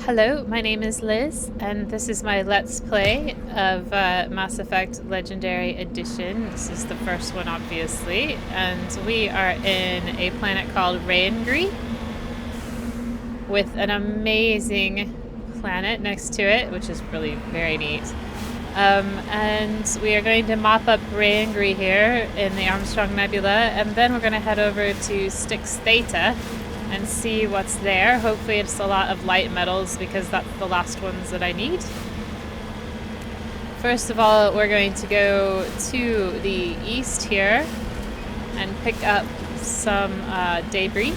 Hello, my name is Liz, and this is my Let's Play of Mass Effect Legendary Edition. This is the first one, obviously, and we are in a planet called Rayangri with an amazing planet next to it, which is really very neat. And we are going to mop up Rayangri here in the Armstrong Nebula, and then we're going to head over to Styx Theta and see what's there. Hopefully it's a lot of light metals because that's the last ones that I need. First of all, we're going to go to the east here and pick up some debris.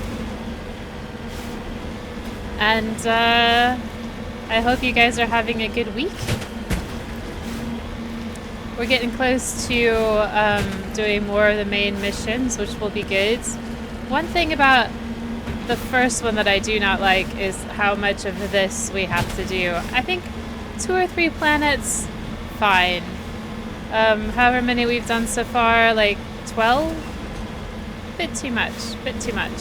And I hope you guys are having a good week. We're getting close to doing more of the main missions, which will be good. One thing about the first one that I do not like is how much of this we have to do. I think 2 or 3 planets, fine. However many we've done so far, like 12? Bit too much, bit too much.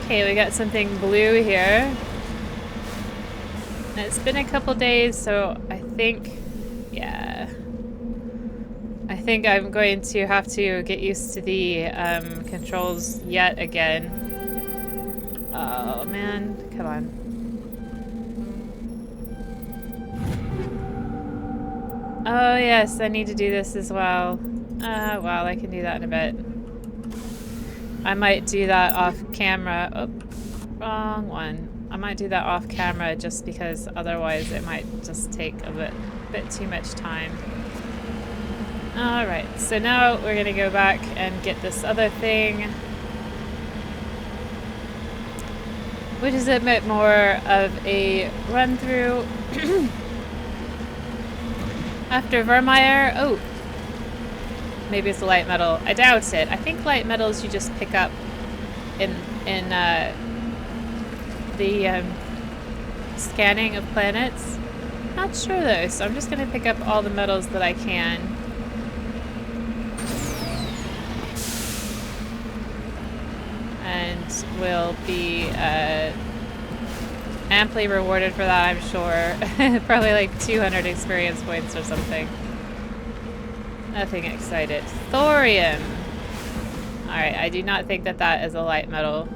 Okay, we got something blue here. It's been a couple days, so I think, yeah. I think I'm going to have to get used to the controls yet again. Oh man, come on. Oh yes, I need to do this as well. Well, I can do that in a bit. I might do that off camera. Oh, wrong one. I might do that off camera just because otherwise it might just take a bit too much time. Alright, so now we're gonna go back and get this other thing, which is a bit more of a run through. After Vermeer, oh, maybe it's a light metal. I doubt it. I think light metals you just pick up in the scanning of planets. Not sure though, so I'm just gonna pick up all the metals that I can. And will be amply rewarded for that, I'm sure. Probably like 200 experience points or something. Nothing excited. Thorium! Alright, I do not think that that is a light metal.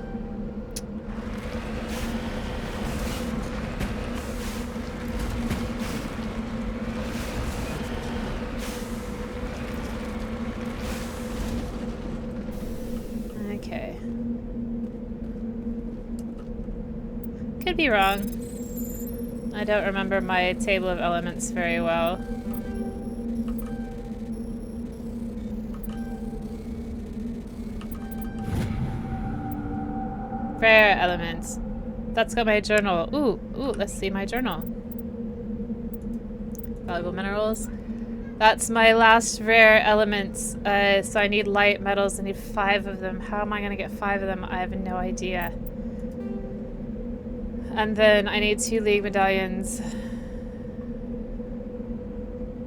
Okay. Could be wrong. I don't remember my table of elements very well. Rare elements. That's got my journal. Ooh, let's see my journal. Valuable minerals. That's my last rare elements. So I need light metals. I need 5 of them. How am I going to get 5 of them? I have no idea. And then I need 2 League medallions.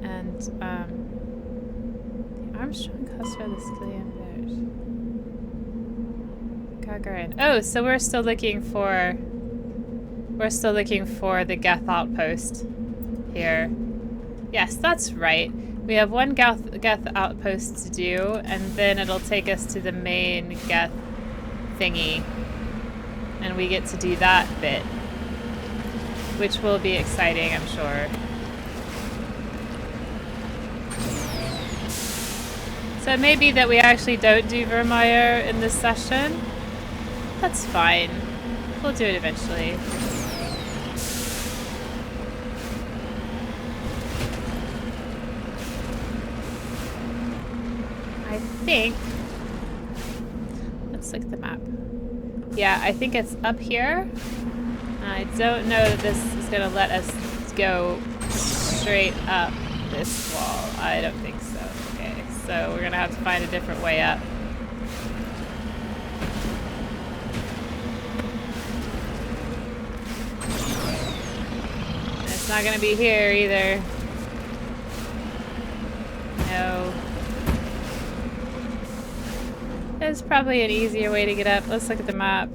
And, the Armstrong cluster of the Skillian bears. Gagarin. Oh, so we're still looking for the Geth outpost here. Yes, that's right. We have one Geth outpost to do, and then it'll take us to the main Geth thingy. And we get to do that bit, which will be exciting, I'm sure. So it may be that we actually don't do Vermeer in this session. That's fine. We'll do it eventually. I think... Let's look at the map. Yeah, I think it's up here. I don't know that this is going to let us go straight up this wall. I don't think so. Okay, so we're going to have to find a different way up. And it's not going to be here either. No. There's probably an easier way to get up. Let's look at the map.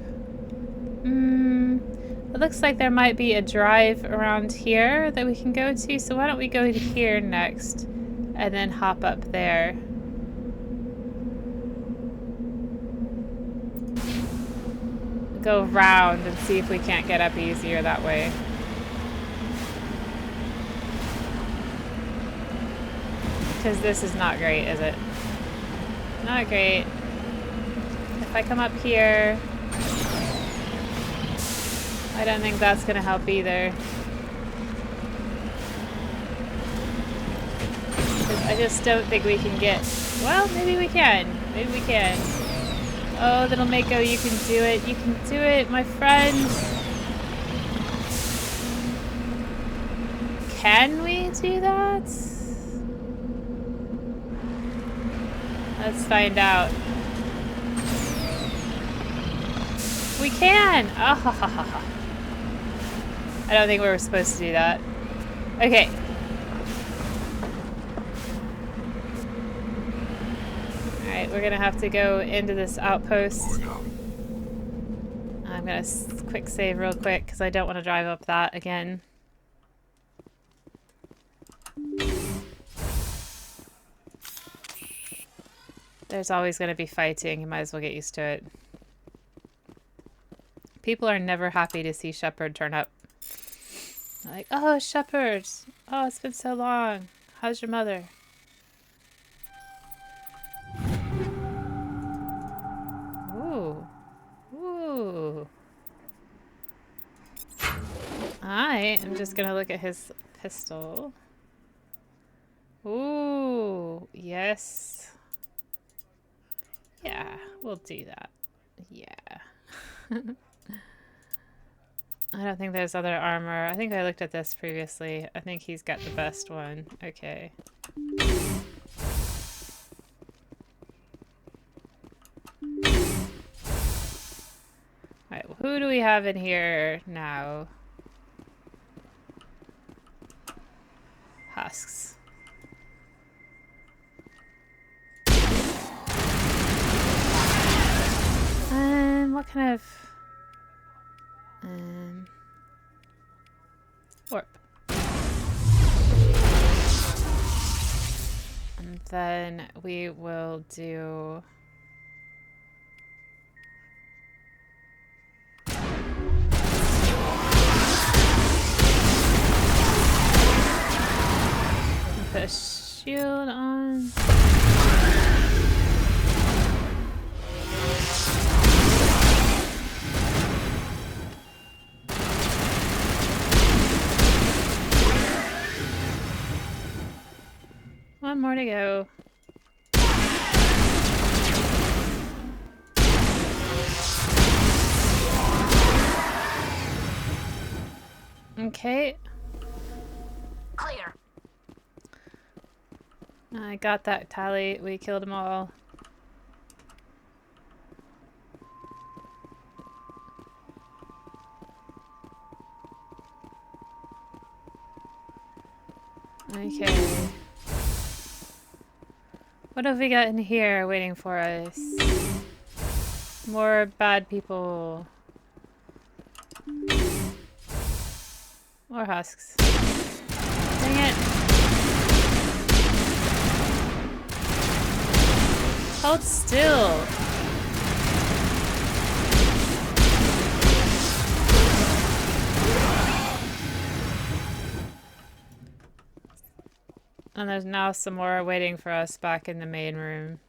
It looks like there might be a drive around here that we can go to, so why don't we go to here next and then hop up there. Go round and see if we can't get up easier that way. Because this is not great, is it? Not great. If I come up here, I don't think that's gonna help either. I just don't think we can get... Well, maybe we can. Maybe we can. Oh, little Mako, you can do it. You can do it, my friend. Can we do that? Let's find out. We can! Oh, I don't think we were supposed to do that. Okay. Alright, we're gonna have to go into this outpost. I'm gonna quick save real quick because I don't want to drive up that again. There's always gonna be fighting. You might as well get used to it. People are never happy to see Shepherd turn up. They're like, oh, Shepherd! Oh, it's been so long. How's your mother? Ooh. Ooh. I am just gonna look at his pistol. Ooh. Yes. Yeah, we'll do that. Yeah. I don't think there's other armor. I think I looked at this previously. I think he's got the best one. Okay. Alright, well, who do we have in here now? Husks. What kind of... warp. And then we will do... put a shield on. One more to go. Okay. Clear. I got that tally. We killed them all. Okay. What have we got in here waiting for us? More bad people. More husks. Dang it. Hold still. And there's now some more waiting for us back in the main room.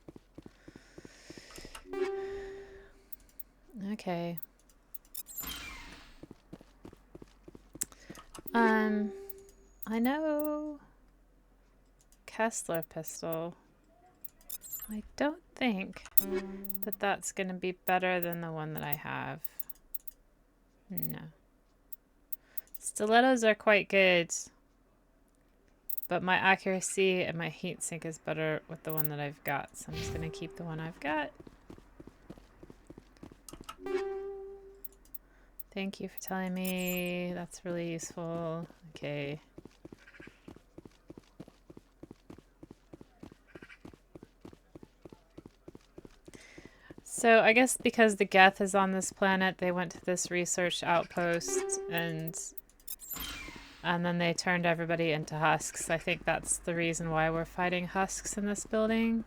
Okay. I know Kessler pistol. I don't think that that's gonna be better than the one that I have. No. Stilettos are quite good. But my accuracy and my heat sink is better with the one that I've got. So I'm just going to keep the one I've got. Thank you for telling me. That's really useful. Okay. So I guess because the Geth is on this planet, they went to this research outpost and then they turned everybody into husks. I think that's the reason why we're fighting husks in this building.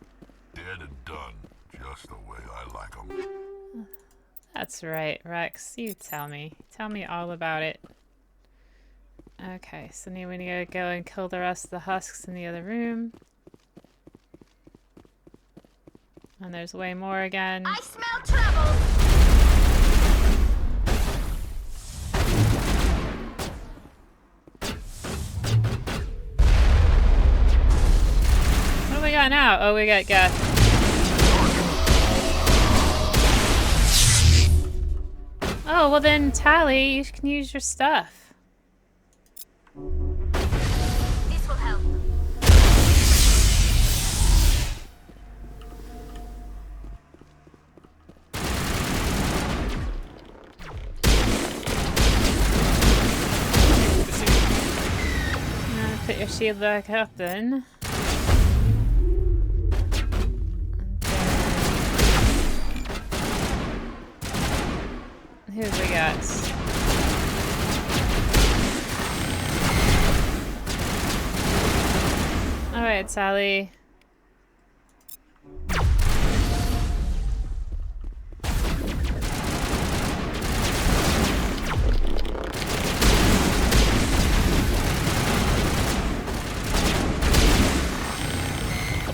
Dead and done, just the way I like them. That's right, Rex. You tell me. Tell me all about it. Okay, so now we need to go and kill the rest of the husks in the other room. And there's way more again. I smell trouble. What do we got now? Oh, we got Geth. Oh, well then, Tally, you can use your stuff. This will help. Put your shield back up then. Who have we got? Alright, Sally.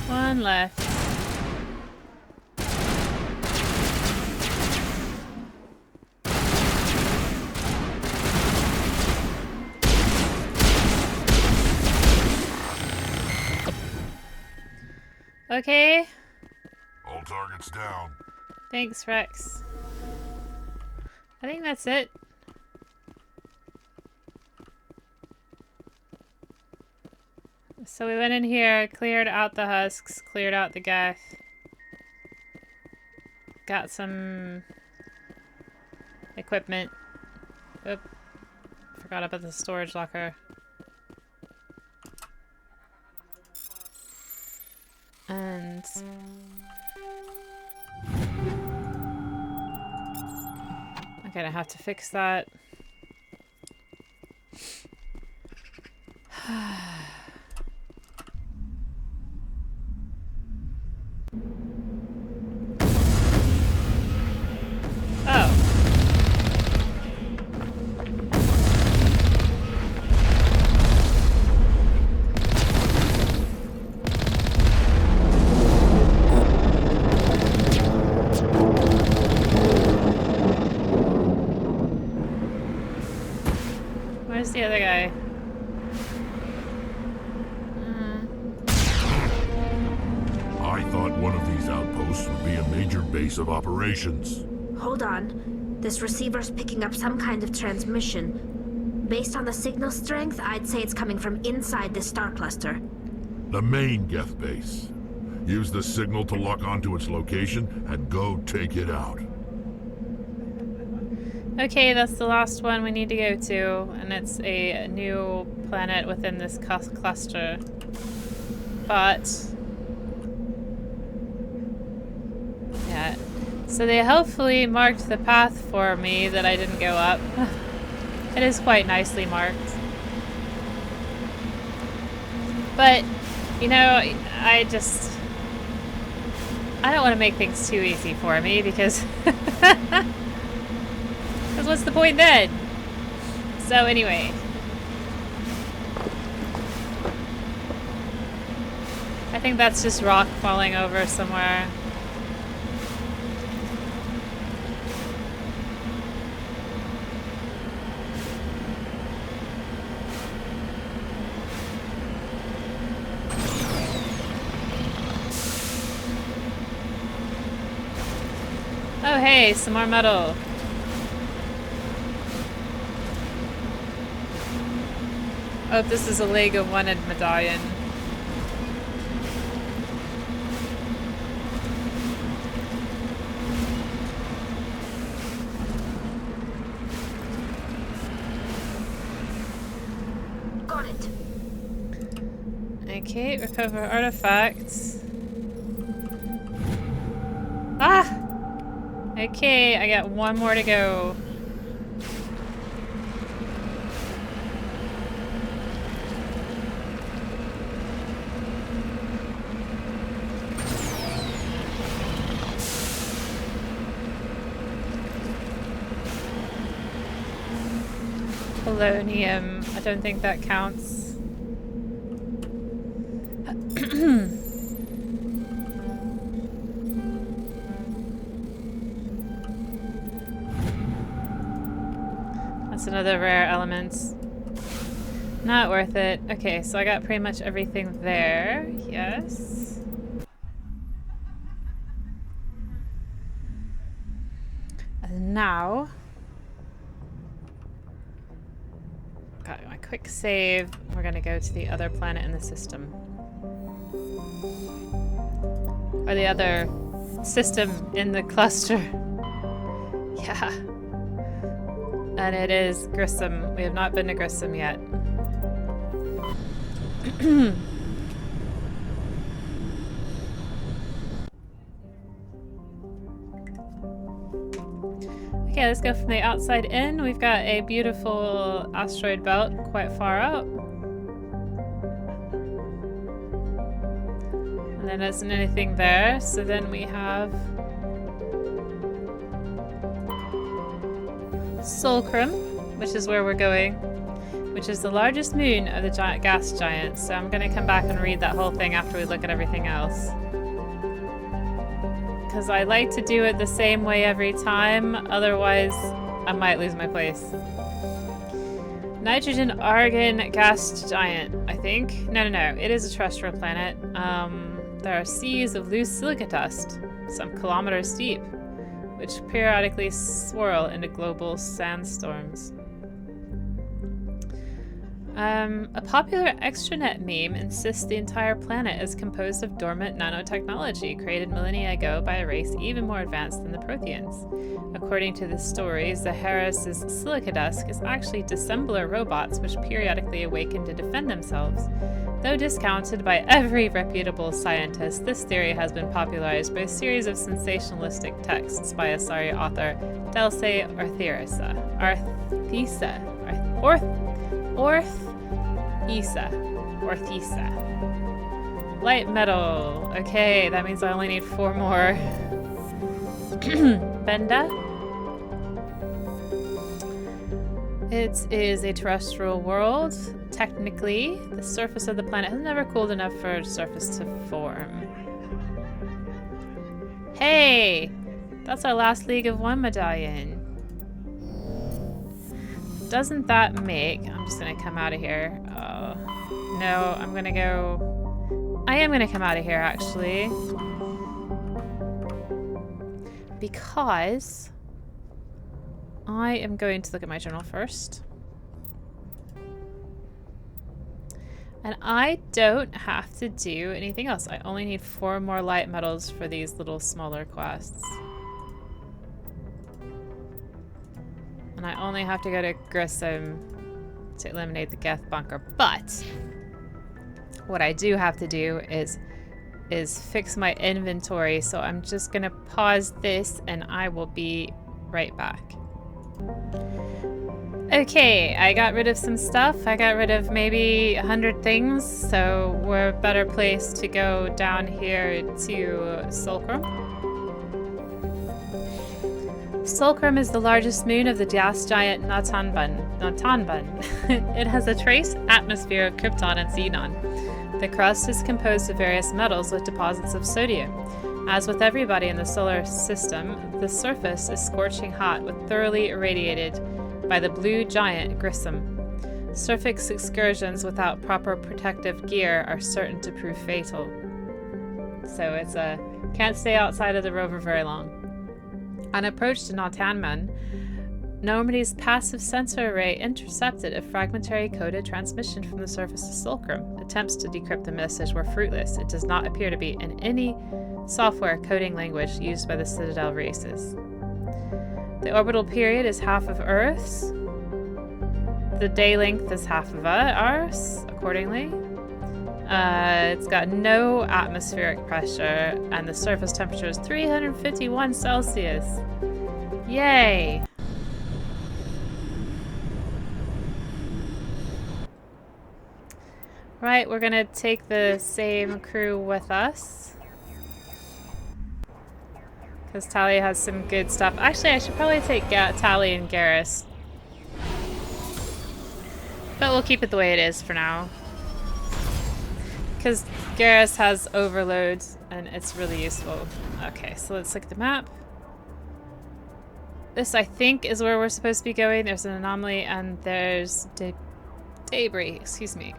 One left. Okay. All targets down. Thanks, Rex. I think that's it. So we went in here, cleared out the husks, cleared out the Geth. Got some equipment. Oop. Forgot about the storage locker. And I'm gonna have to fix that. Oh. Where's the other guy? I thought one of these outposts would be a major base of operations. Hold on. This receiver's picking up some kind of transmission. Based on the signal strength, I'd say it's coming from inside the star cluster. The main Geth base. Use the signal to lock onto its location and go take it out. Okay, that's the last one we need to go to, and it's a new planet within this cluster. But yeah, so they hopefully marked the path for me that I didn't go up. It is quite nicely marked. But, you know, I don't want to make things too easy for me because what's the point then? So anyway. I think that's just rock falling over somewhere. Oh hey, some more metal. Oh, this is a League of Wanted medallion. Got it. Okay, recover artifacts. Ah! Okay, I got one more to go. Polonium. I don't think that counts. That's another rare element. Not worth it. Okay, so I got pretty much everything there. Yes. And now... got my quick save. We're gonna go to the other planet in the system. Or the other system in the cluster. Yeah. And it is Grissom. We have not been to Grissom yet. Okay, let's go from the outside in. We've got a beautiful asteroid belt quite far out. And then there isn't anything there, so then we have Fulcrum, which is where we're going, which is the largest moon of the giant gas giant. So I'm going to come back and read that whole thing after we look at everything else. Because I like to do it the same way every time, otherwise I might lose my place. Nitrogen Argon gas giant, I think. No, it is a terrestrial planet. There are seas of loose silica dust, some kilometers deep, which periodically swirl into global sandstorms. A popular extranet meme insists the entire planet is composed of dormant nanotechnology created millennia ago by a race even more advanced than the Protheans. According to the story, Zaharis' silica dust is actually dissembler robots which periodically awaken to defend themselves. Though discounted by every reputable scientist, this theory has been popularized by a series of sensationalistic texts by Asari author Dulce Orthesa. Orthesa. Light metal. Okay, that means I only need 4 more. Benda. It is a terrestrial world. Technically, the surface of the planet has never cooled enough for a surface to form. Hey! That's our last League of One medallion. Doesn't that make... I'm just gonna come out of here. No, I'm gonna go... I am gonna come out of here, actually. Because... I am going to look at my journal first. And I don't have to do anything else. I only need 4 more light metals for these little smaller quests. And I only have to go to Grissom to eliminate the Geth bunker. But what I do have to do is fix my inventory. So I'm just gonna pause this and I will be right back. Okay, I got rid of some stuff. I got rid of maybe 100 things, so we're a better place to go down here to Fulcrum. Fulcrum is the largest moon of the gas giant Natanban. It has a trace atmosphere of krypton and xenon. The crust is composed of various metals with deposits of sodium. As with everybody in the solar system, the surface is scorching hot with thoroughly irradiated by the blue giant Grissom. Surface excursions without proper protective gear are certain to prove fatal. So it's can't stay outside of the rover very long. On approach to Nautanman, Normandy's passive sensor array intercepted a fragmentary coded transmission from the surface of Fulcrum. Attempts to decrypt the message were fruitless. It does not appear to be in any software coding language used by the Citadel races. The orbital period is half of Earth's. The day length is half of ours, accordingly. It's got no atmospheric pressure, and the surface temperature is 351 Celsius. Yay! Right, we're gonna take the same crew with us. Because Tali has some good stuff. Actually, I should probably take Tali and Garrus. But we'll keep it the way it is for now. Because Garrus has overload and it's really useful. Okay, so let's look at the map. This, I think, is where we're supposed to be going. There's an anomaly and there's debris. Excuse me.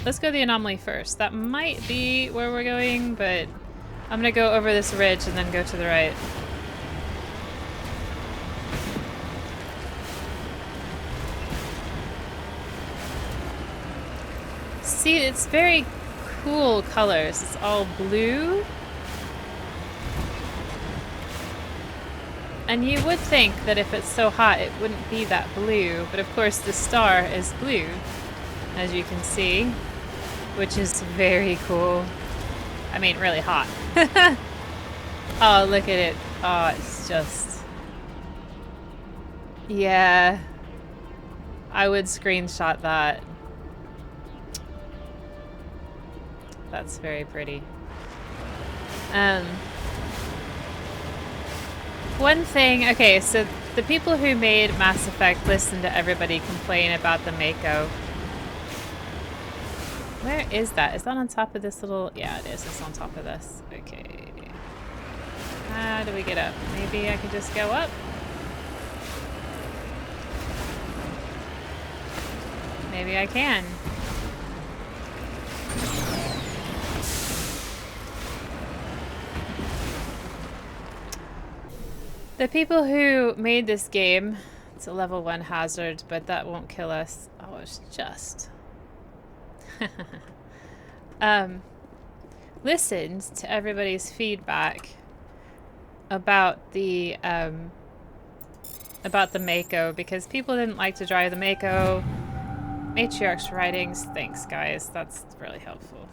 Let's go to the anomaly first. That might be where we're going, but I'm gonna go over this ridge and then go to the right. See, it's very cool colors. It's all blue. And you would think that if it's so hot, it wouldn't be that blue. But of course, the star is blue, as you can see, which is very cool. I mean, really hot. Oh, look at it. Oh, it's just... Yeah. I would screenshot that. That's very pretty. One thing, okay, so the people who made Mass Effect listened to everybody complain about the Mako. Where is that? Is that on top of this little... Yeah, it is. It's on top of this. Okay. How do we get up? Maybe I could just go up? Maybe I can. The people who made this game, it's a level 1 hazard, but that won't kill us. Oh, it's just... listened to everybody's feedback about the Mako, because people didn't like to drive the Mako. Matriarch's writings, thanks guys, that's really helpful.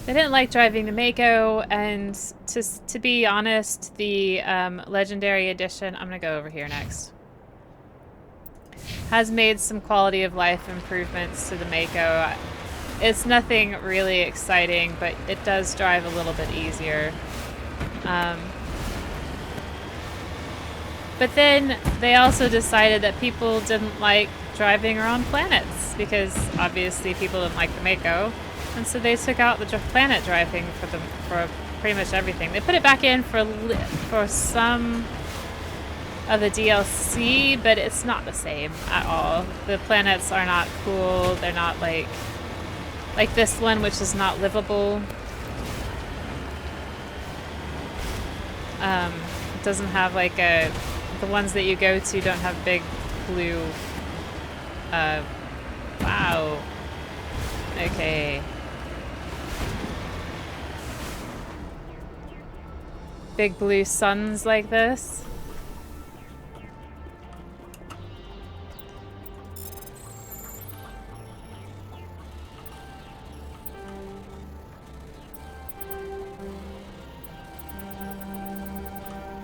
They didn't like driving the Mako, and to be honest, the Legendary Edition, I'm gonna go over here next, has made some quality of life improvements to the Mako. It's nothing really exciting, but it does drive a little bit easier. But then they also decided that people didn't like driving around planets, because obviously people didn't like the Mako. And so they took out the planet driving for pretty much everything. They put it back in for some of the DLC, but it's not the same at all. The planets are not cool. They're not like this one, which is not livable. It doesn't have like the ones that you go to don't have big blue. Wow. Okay. Big blue suns like this.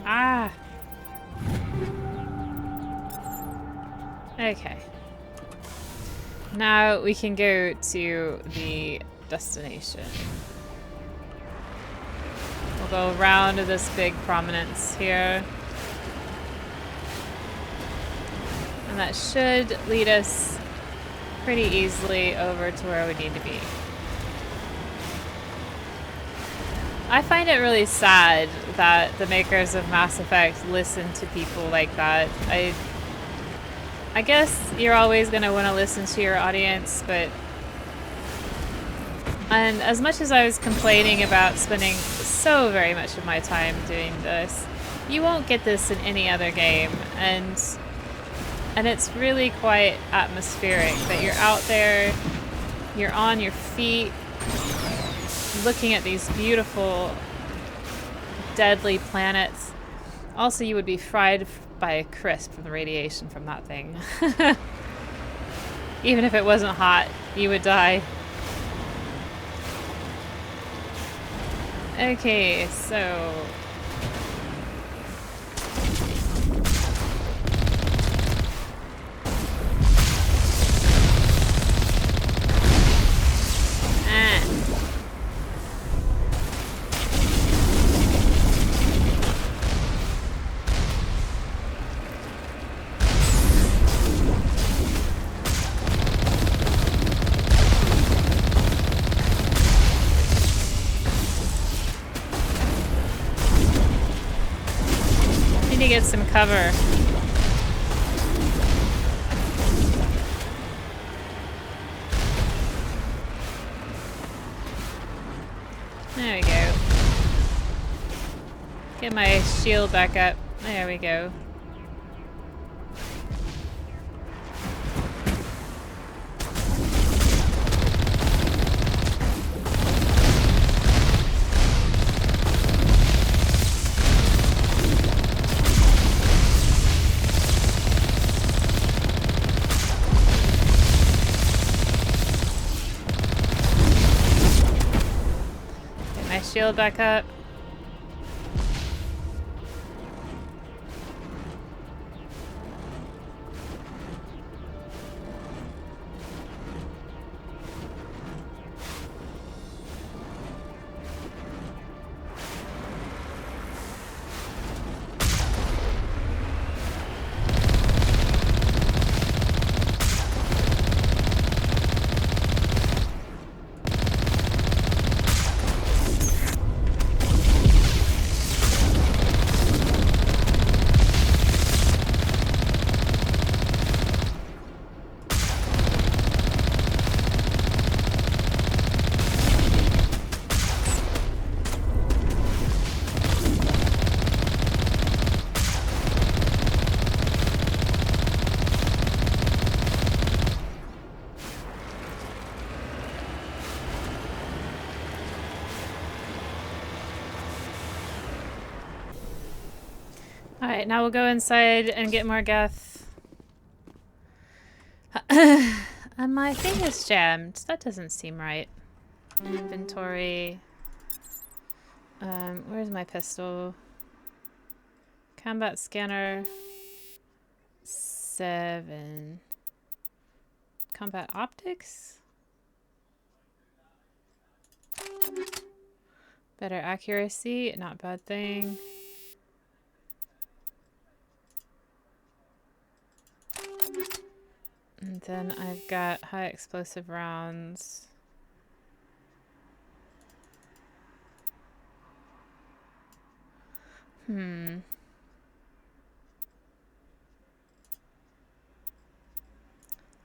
Ah. Okay. Now we can go to the destination. We'll go around to this big prominence here. And that should lead us pretty easily over to where we need to be. I find it really sad that the makers of Mass Effect listen to people like that. I guess you're always going to want to listen to your audience, but... And as much as I was complaining about spending so very much of my time doing this, you won't get this in any other game, and it's really quite atmospheric that you're out there, you're on your feet, looking at these beautiful, deadly planets. Also, you would be fried by a crisp from the radiation from that thing. Even if it wasn't hot, you would die. Okay, so need to get some cover. There we go. Get my shield back up. There we go. Get my shield back up. Alright, now we'll go inside and get more Geth. And my thing is jammed. That doesn't seem right. Inventory. Where's my pistol? Combat scanner. 7. Combat optics? Better accuracy, not bad thing. And then I've got high explosive rounds.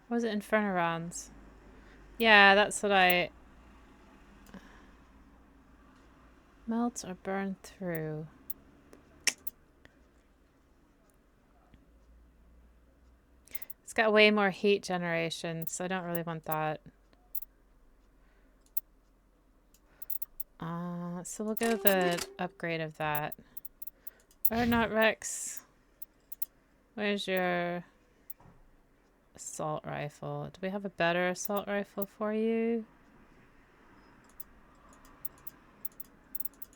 Was it Inferno rounds? Yeah, that's what I... Melt or burn through. It's got way more heat generation, so I don't really want that. So we'll go the upgrade of that. Or not, Rex. Where's your assault rifle? Do we have a better assault rifle for you?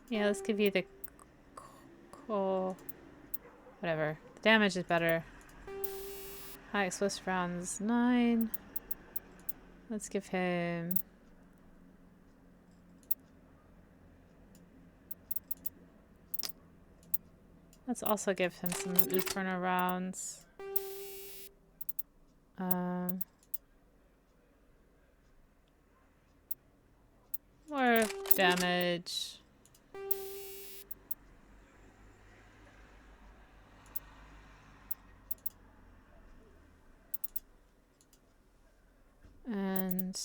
Yeah, let's give you the cool. Whatever. The damage is better. High explosive rounds 9. Let's give him. Let's also give him some Inferno rounds. More damage. And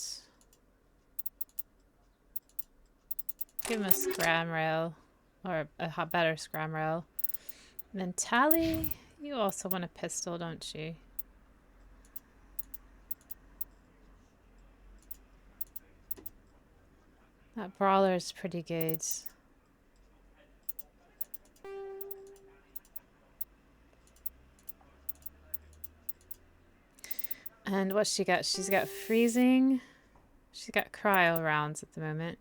give him a scram rail, or a better scram rail. And then Tally, you also want a pistol, don't you? That brawler is pretty good. And what's she got? She's got freezing. She's got cryo rounds at the moment.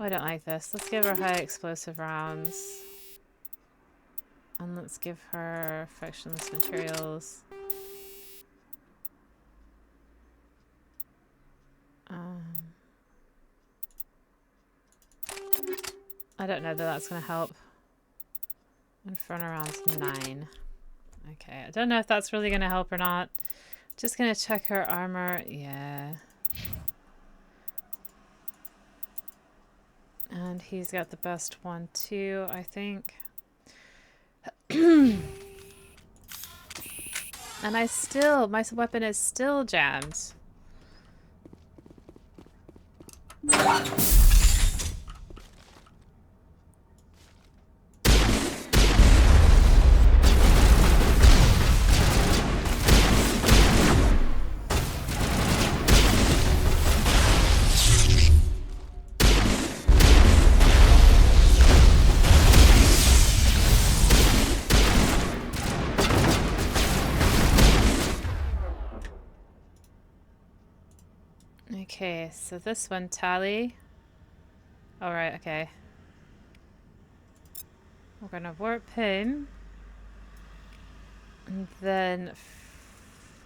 I don't like this. Let's give her high explosive rounds. And let's give her frictionless materials. I don't know that that's going to help. Inferno rounds 9. Okay, I don't know if that's really going to help or not. Just going to check her armor. Yeah. And he's got the best one too, I think. And my weapon is still jammed. Okay, so this one, Tally. Alright, okay. We're gonna warp in. And then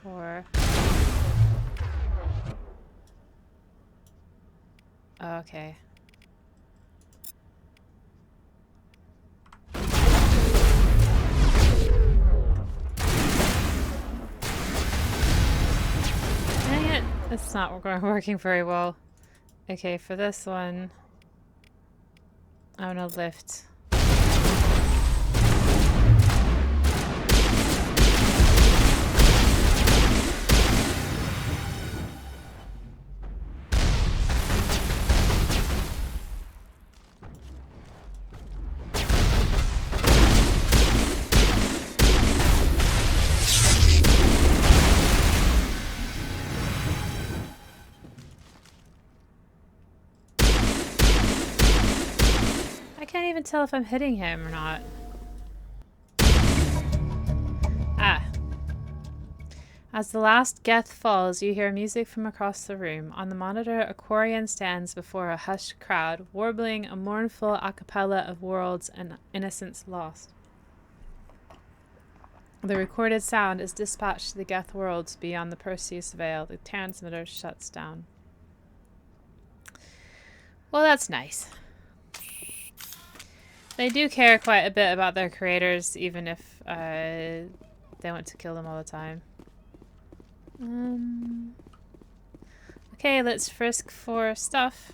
for... Oh, okay. Dang it! It's not working very well. Okay, for this one, I'm gonna lift. I can't even tell if I'm hitting him or not. Ah. As the last Geth falls, you hear music from across the room. On the monitor, a Quarian stands before a hushed crowd, warbling a mournful a cappella of worlds and innocence lost. The recorded sound is dispatched to the Geth worlds beyond the Perseus Veil. The transmitter shuts down. Well, that's nice. They do care quite a bit about their creators, even if they want to kill them all the time. Okay, let's frisk for stuff.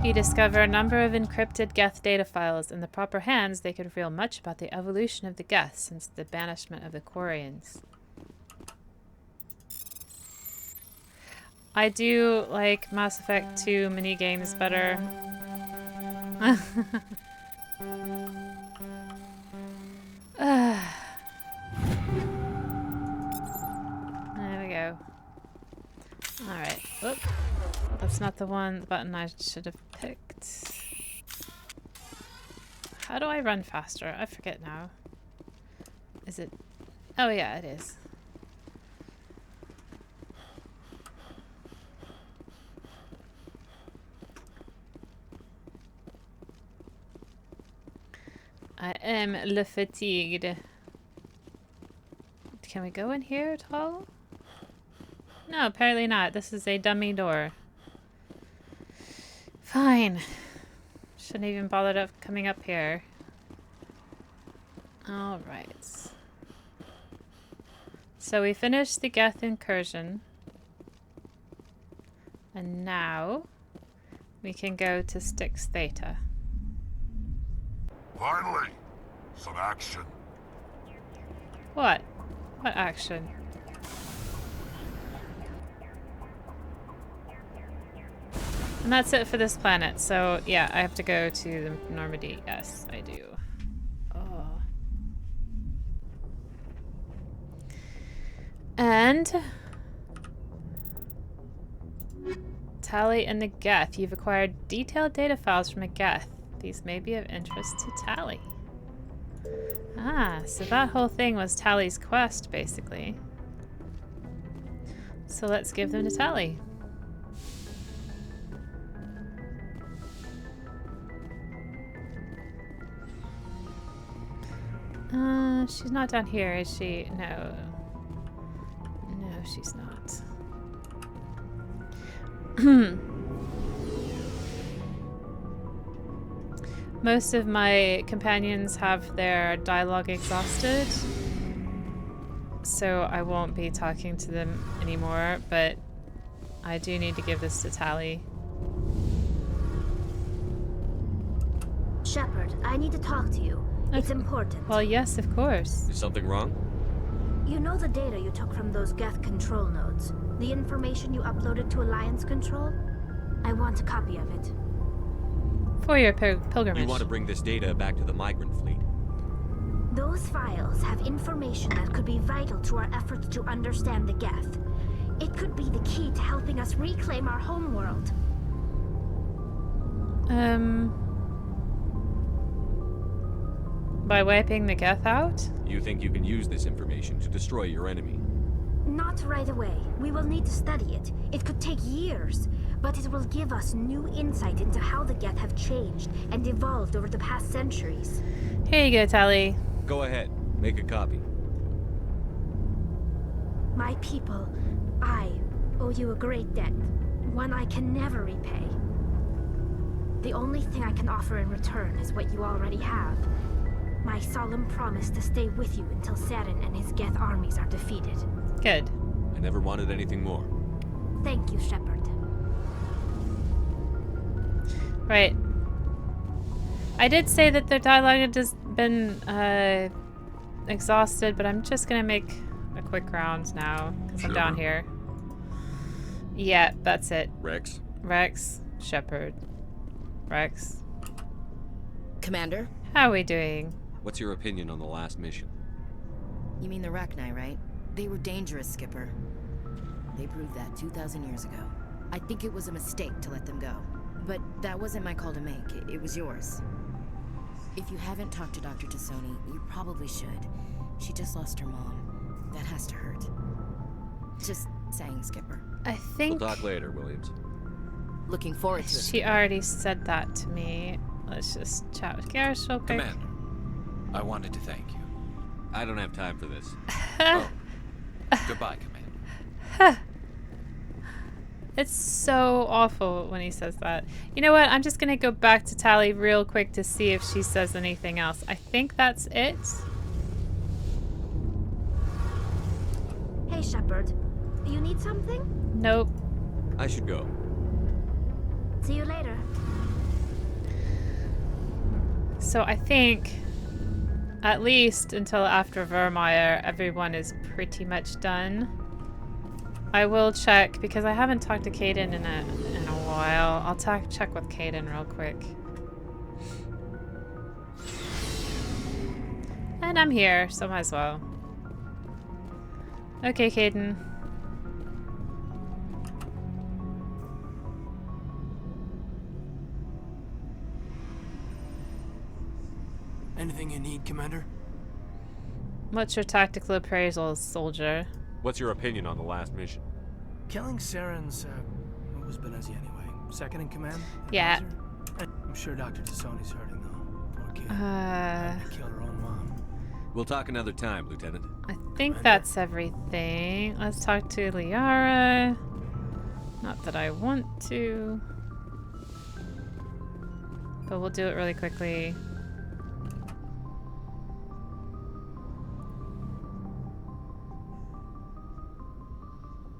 You discover a number of encrypted Geth data files. In the proper hands, they could reveal much about the evolution of the Geth since the banishment of the Quarians. I do like Mass Effect 2 minigames better. There we go. Alright. Oop. That's not the button I should have picked. How do I run faster? I forget now. Is it... Oh yeah, it is. I am le fatigued. Can we go in here at all? No, apparently not. This is a dummy door. Fine. Shouldn't even bothered coming up here. Alright. So we finished the Geth incursion. And now we can go to Styx Theta. Finally, some action. What? What action? And that's it for this planet. So yeah, I have to go to the Normandy. Yes, I do. Oh. And Tally and the Geth. You've acquired detailed data files from a Geth. These may be of interest to Tally. Ah, so that whole thing was Tally's quest, basically. So let's give them to Tally. She's not down here, is she? No. No, she's not. Most of my companions have their dialogue exhausted, so I won't be talking to them anymore, but I do need to give this to Tally. Shepard, I need to talk to you. It's important. Well, yes, of course. Is something wrong? You know the data you took from those Geth control nodes? The information you uploaded to Alliance Control? I want a copy of it. For your pilgrimage. You want to bring this data back to the migrant fleet? Those files have information that could be vital to our efforts to understand the Geth. It could be the key to helping us reclaim our homeworld. By wiping the Geth out? You think you can use this information to destroy your enemy? Not right away. We will need to study it. It could take years, but it will give us new insight into how the Geth have changed and evolved over the past centuries. Here you go, Tally. Go ahead. Make a copy. My people, I owe you a great debt, one I can never repay. The only thing I can offer in return is what you already have. My solemn promise to stay with you until Saren and his Geth armies are defeated. Good. I never wanted anything more. Thank you, Shepard. Right. I did say that their dialogue had just been exhausted, but I'm just gonna make a quick round now, because I'm down here. Yeah, that's it. Rex? Rex, Shepard. Rex. Commander? How are we doing? What's your opinion on the last mission? You mean the Rachni, right? They were dangerous, Skipper. They proved that 2,000 years ago. I think it was a mistake to let them go. But that wasn't my call to make. It was yours. If you haven't talked to Dr. Tassoni, you probably should. She just lost her mom. That has to hurt. Just saying, Skipper. I think We'll talk later, Williams. Looking forward to it. she already said that to me. Let's just chat with Garrus real quick. Commander, I wanted to thank you. I don't have time for this. Oh. Goodbye, Commander. It's so awful when he says that. You know what? I'm just gonna go back to Tally real quick to see if she says anything else. I think that's it. Hey, Shepard. You need something? Nope. I should go. See you later. So I think, at least until after Vermeer, everyone is pretty much done. I will check, because I haven't talked to Caden in a while. I'll check with Caden real quick. And I'm here, so might as well. Okay, Caden. Anything you need, Commander? What's your tactical appraisal, soldier? What's your opinion on the last mission? Killing Saren's, what was Benezi anyway? Second in command? Yeah. Advisor? I'm sure Dr. Tassoni's hurting, though. Poor kid. Had to kill her own mom. We'll talk another time, Lieutenant. I think that's everything. Let's talk to Liara. Not that I want to, but we'll do it really quickly.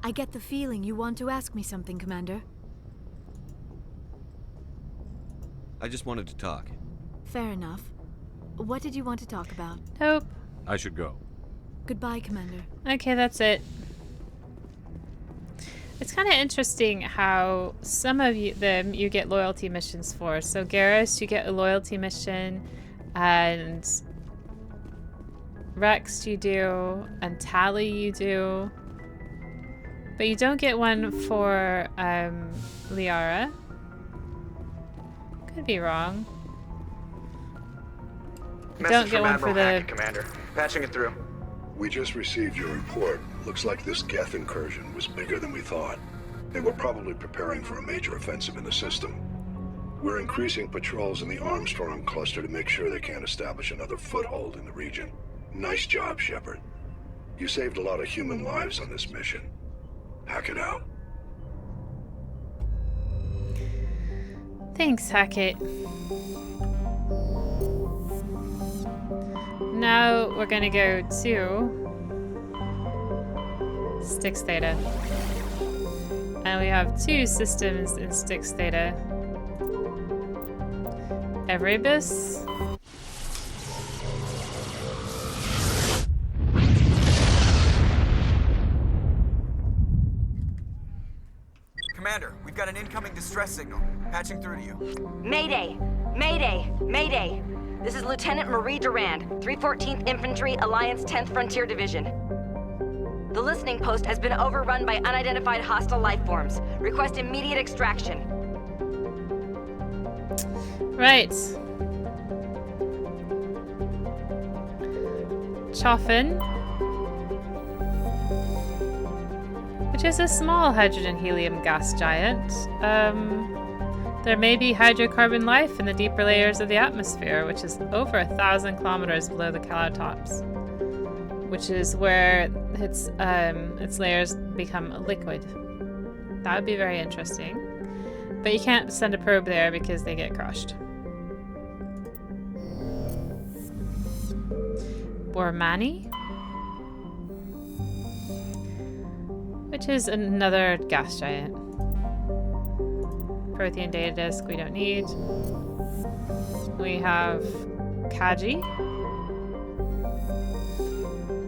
I get the feeling you want to ask me something, Commander. I just wanted to talk. Fair enough. What did you want to talk about? Nope. I should go. Goodbye, Commander. Okay, that's it. It's kind of interesting how some of them you get loyalty missions for. So Garrus, you get a loyalty mission, and Rex you do, and Tally you do. But you don't get one for Liara. Could be wrong. Don't get one for the... Commander. Patching it through. We just received your report. Looks like this Geth incursion was bigger than we thought. They were probably preparing for a major offensive in the system. We're increasing patrols in the Armstrong cluster to make sure they can't establish another foothold in the region. Nice job, Shepard. You saved a lot of human lives on this mission. Hack it out. Thanks, Hackett. Now we're gonna go to Styx Theta. And we have 2 systems in Styx Theta. Erebus. Commander, we've got an incoming distress signal. Patching through to you. Mayday! Mayday! Mayday! This is Lieutenant Marie Durand, 314th Infantry, Alliance 10th Frontier Division. The listening post has been overrun by unidentified hostile life forms. Request immediate extraction. Right. Choffin, which is a small hydrogen-helium gas giant. There may be hydrocarbon life in the deeper layers of the atmosphere, which is over 1,000 kilometers below the calotopes, which is where its layers become liquid. That would be very interesting. But you can't send a probe there because they get crushed. Bormani, which is another gas giant. Prothean data disk we don't need. We have Kaji,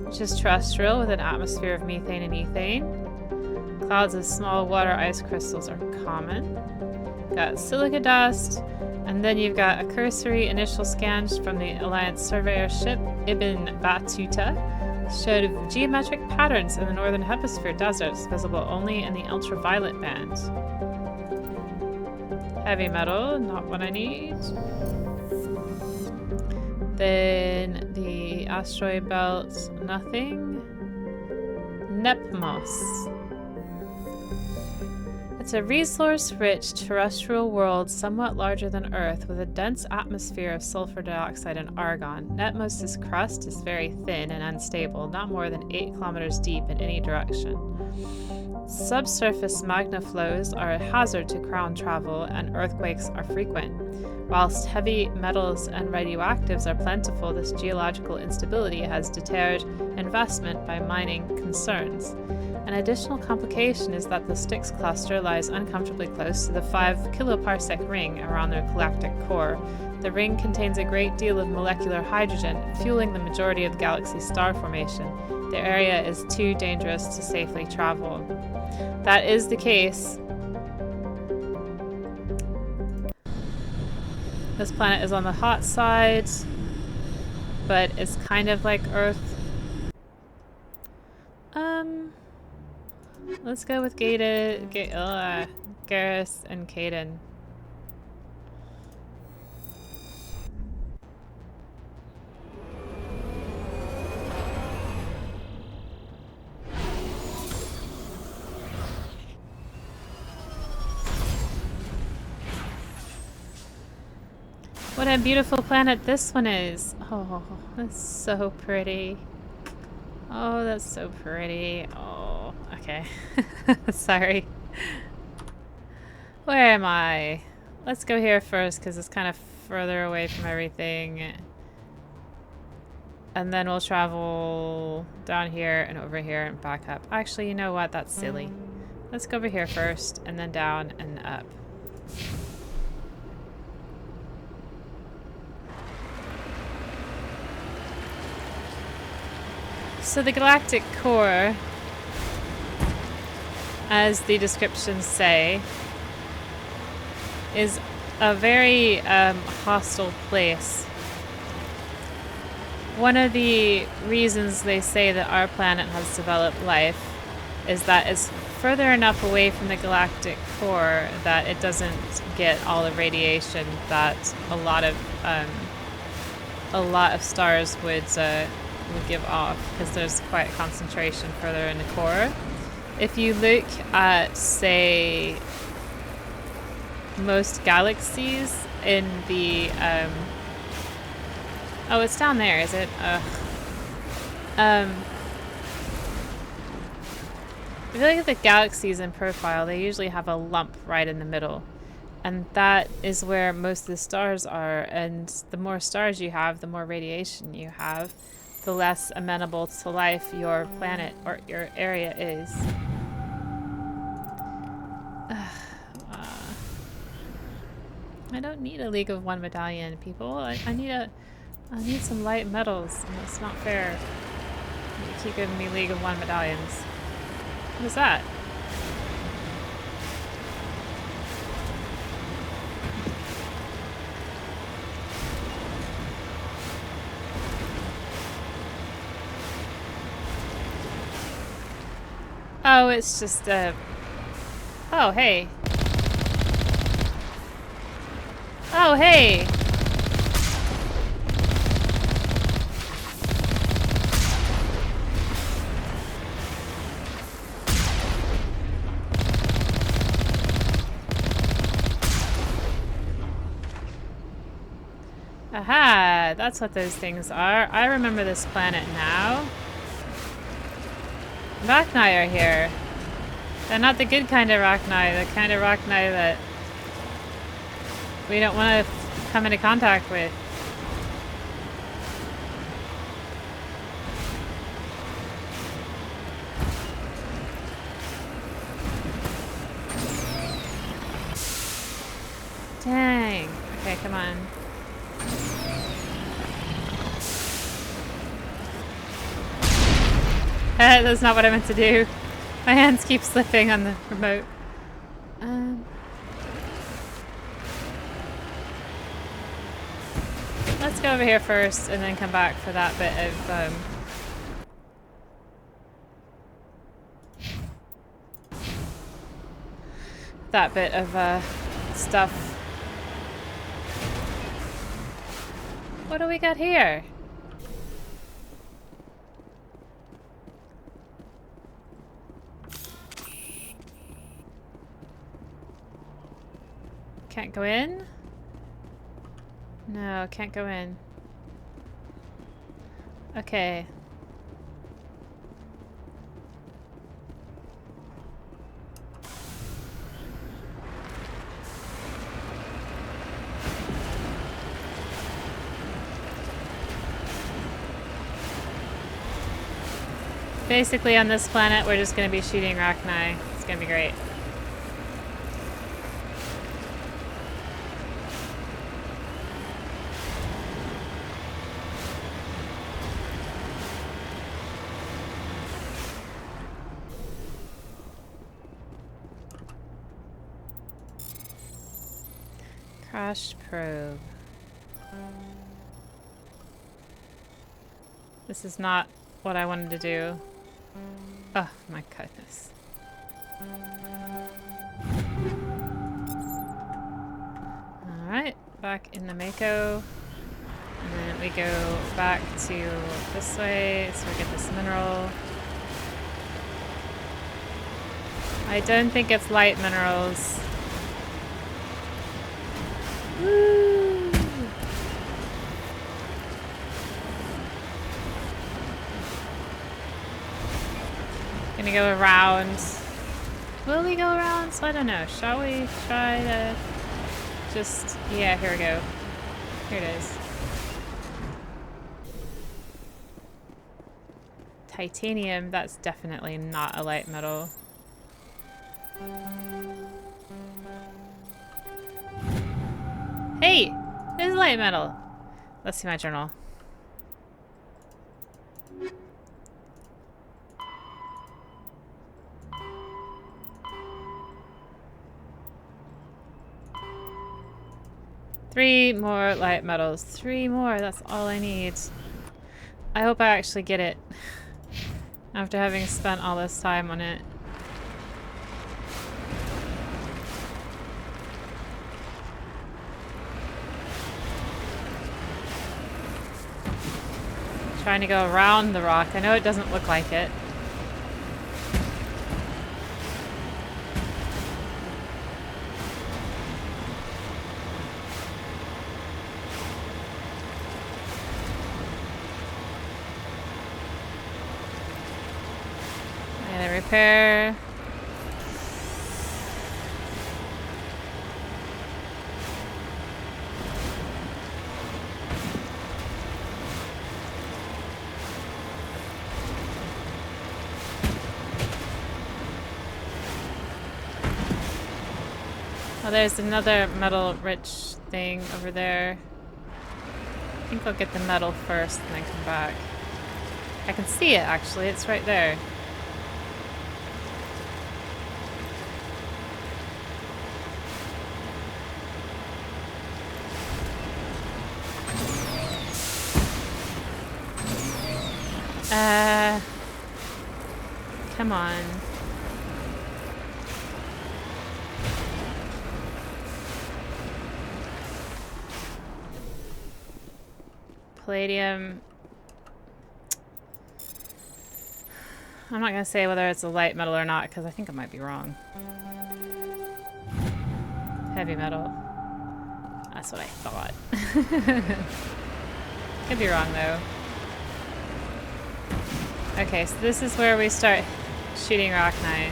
which is terrestrial with an atmosphere of methane and ethane. Clouds of small water ice crystals are common. Got silica dust, and then you've got a cursory initial scans from the Alliance surveyor ship Ibn Battuta showed geometric patterns in the northern hemisphere deserts visible only in the ultraviolet band. Heavy metal, not what I need. Then the asteroid belt, nothing. Nepmos. It's a resource-rich terrestrial world somewhat larger than Earth with a dense atmosphere of sulfur dioxide and argon. Nepmos' crust is very thin and unstable, not more than 8 kilometers deep in any direction. Subsurface magma flows are a hazard to ground travel and earthquakes are frequent. Whilst heavy metals and radioactives are plentiful, this geological instability has deterred investment by mining concerns. An additional complication is that the Styx cluster lies uncomfortably close to the 5 kiloparsec ring around their galactic core. The ring contains a great deal of molecular hydrogen, fueling the majority of the galaxy's star formation. The area is too dangerous to safely travel. That is the case. This planet is on the hot side, but it's kind of like Earth. Let's go with Garrus and Kaidan. What a beautiful planet this one is. Oh, that's so pretty. Oh, that's so pretty. Oh, okay. Sorry. Where am I? Let's go here first because it's kind of further away from everything. And then we'll travel down here and over here and back up. Actually, you know what? That's silly. Let's go over here first and then down and up. So the galactic core, as the descriptions say, is a very hostile place. One of the reasons they say that our planet has developed life is that it's further enough away from the galactic core that it doesn't get all the radiation that a lot of stars would give off, because there's quite a concentration further in the core. If you look at, say, most galaxies in the oh, it's down there, is it? If you look at the galaxies in profile, they usually have a lump right in the middle. And that is where most of the stars are. And the more stars you have, the more radiation you have, the less amenable to life your planet or your area is. I don't need a League of One medallion, people. I need some light metals, and it's not fair. You keep giving me League of One medallions. What is that? Oh, it's just oh, hey. Oh, hey! Aha! That's what those things are. I remember this planet now. Rachni are here. They're not the good kind of Rachni, the kind of Rachni that we don't want to come into contact with. Dang. Okay, come on. That's not what I meant to do. My hands keep slipping on the remote. Let's go over here first and then come back for that bit of stuff. What do we got here? Can't go in? No, can't go in. Okay. Basically, on this planet, we're just going to be shooting Rachni. It's going to be great. Crashed probe. This is not what I wanted to do. Oh my goodness. Alright, back in the Mako. And then we go back to this way, so we get this mineral. I don't think it's light minerals. Woo! Gonna go around. Will we go around? So I don't know. Shall we try to just... Yeah, here we go. Here it is. Titanium, that's definitely not a light metal. Hey! There's light metal! Let's see my journal. Three more light metals. 3 more, that's all I need. I hope I actually get it. After having spent all this time on it. trying to go around the rock. I know it doesn't look like it. I'm gonna repair. Oh, there's another metal-rich thing over there. I think I'll get the metal first and then come back. I can see it, actually. It's right there. Come on. Palladium. I'm not going to say whether it's a light metal or not because I think I might be wrong. Heavy metal. That's what I thought. Could be wrong though. Okay, so this is where we start shooting Rachni.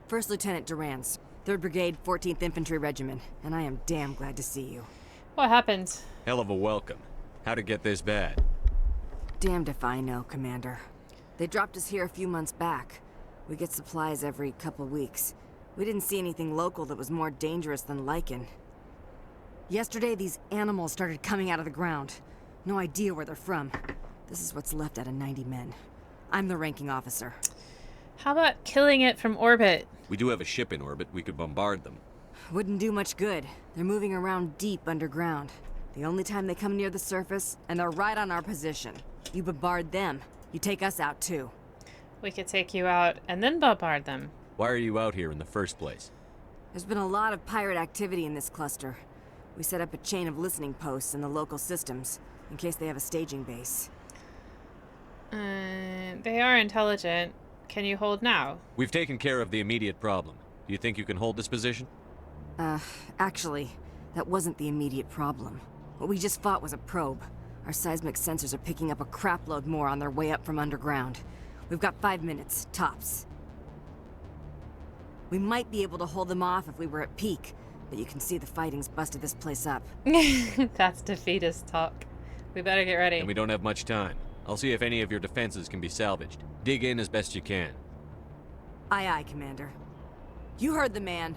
First Lieutenant Durance, 3rd Brigade, 14th Infantry Regiment, and I am damn glad to see you. What happened? Hell of a welcome. How'd it get this bad? Damned if I know, Commander. They dropped us here a few months back. We get supplies every couple weeks. We didn't see anything local that was more dangerous than lichen. Yesterday, these animals started coming out of the ground. No idea where they're from. This is what's left out of 90 men. I'm the ranking officer. How about killing it from orbit? We do have a ship in orbit. We could bombard them. Wouldn't do much good. They're moving around deep underground. The only time they come near the surface, and they're right on our position. You bombard them, you take us out too. We could take you out and then bombard them. Why are you out here in the first place? There's been a lot of pirate activity in this cluster. We set up a chain of listening posts in the local systems, in case they have a staging base. They are intelligent. Can you hold now? We've taken care of the immediate problem. Do you think you can hold this position? Actually, that wasn't the immediate problem. What we just fought was a probe. Our seismic sensors are picking up a crapload more on their way up from underground. We've got 5 minutes, tops. We might be able to hold them off if we were at peak, but you can see the fighting's busted this place up. That's defeatist talk. We better get ready. And we don't have much time. I'll see if any of your defenses can be salvaged. Dig in as best you can. Aye, aye, Commander. You heard the man.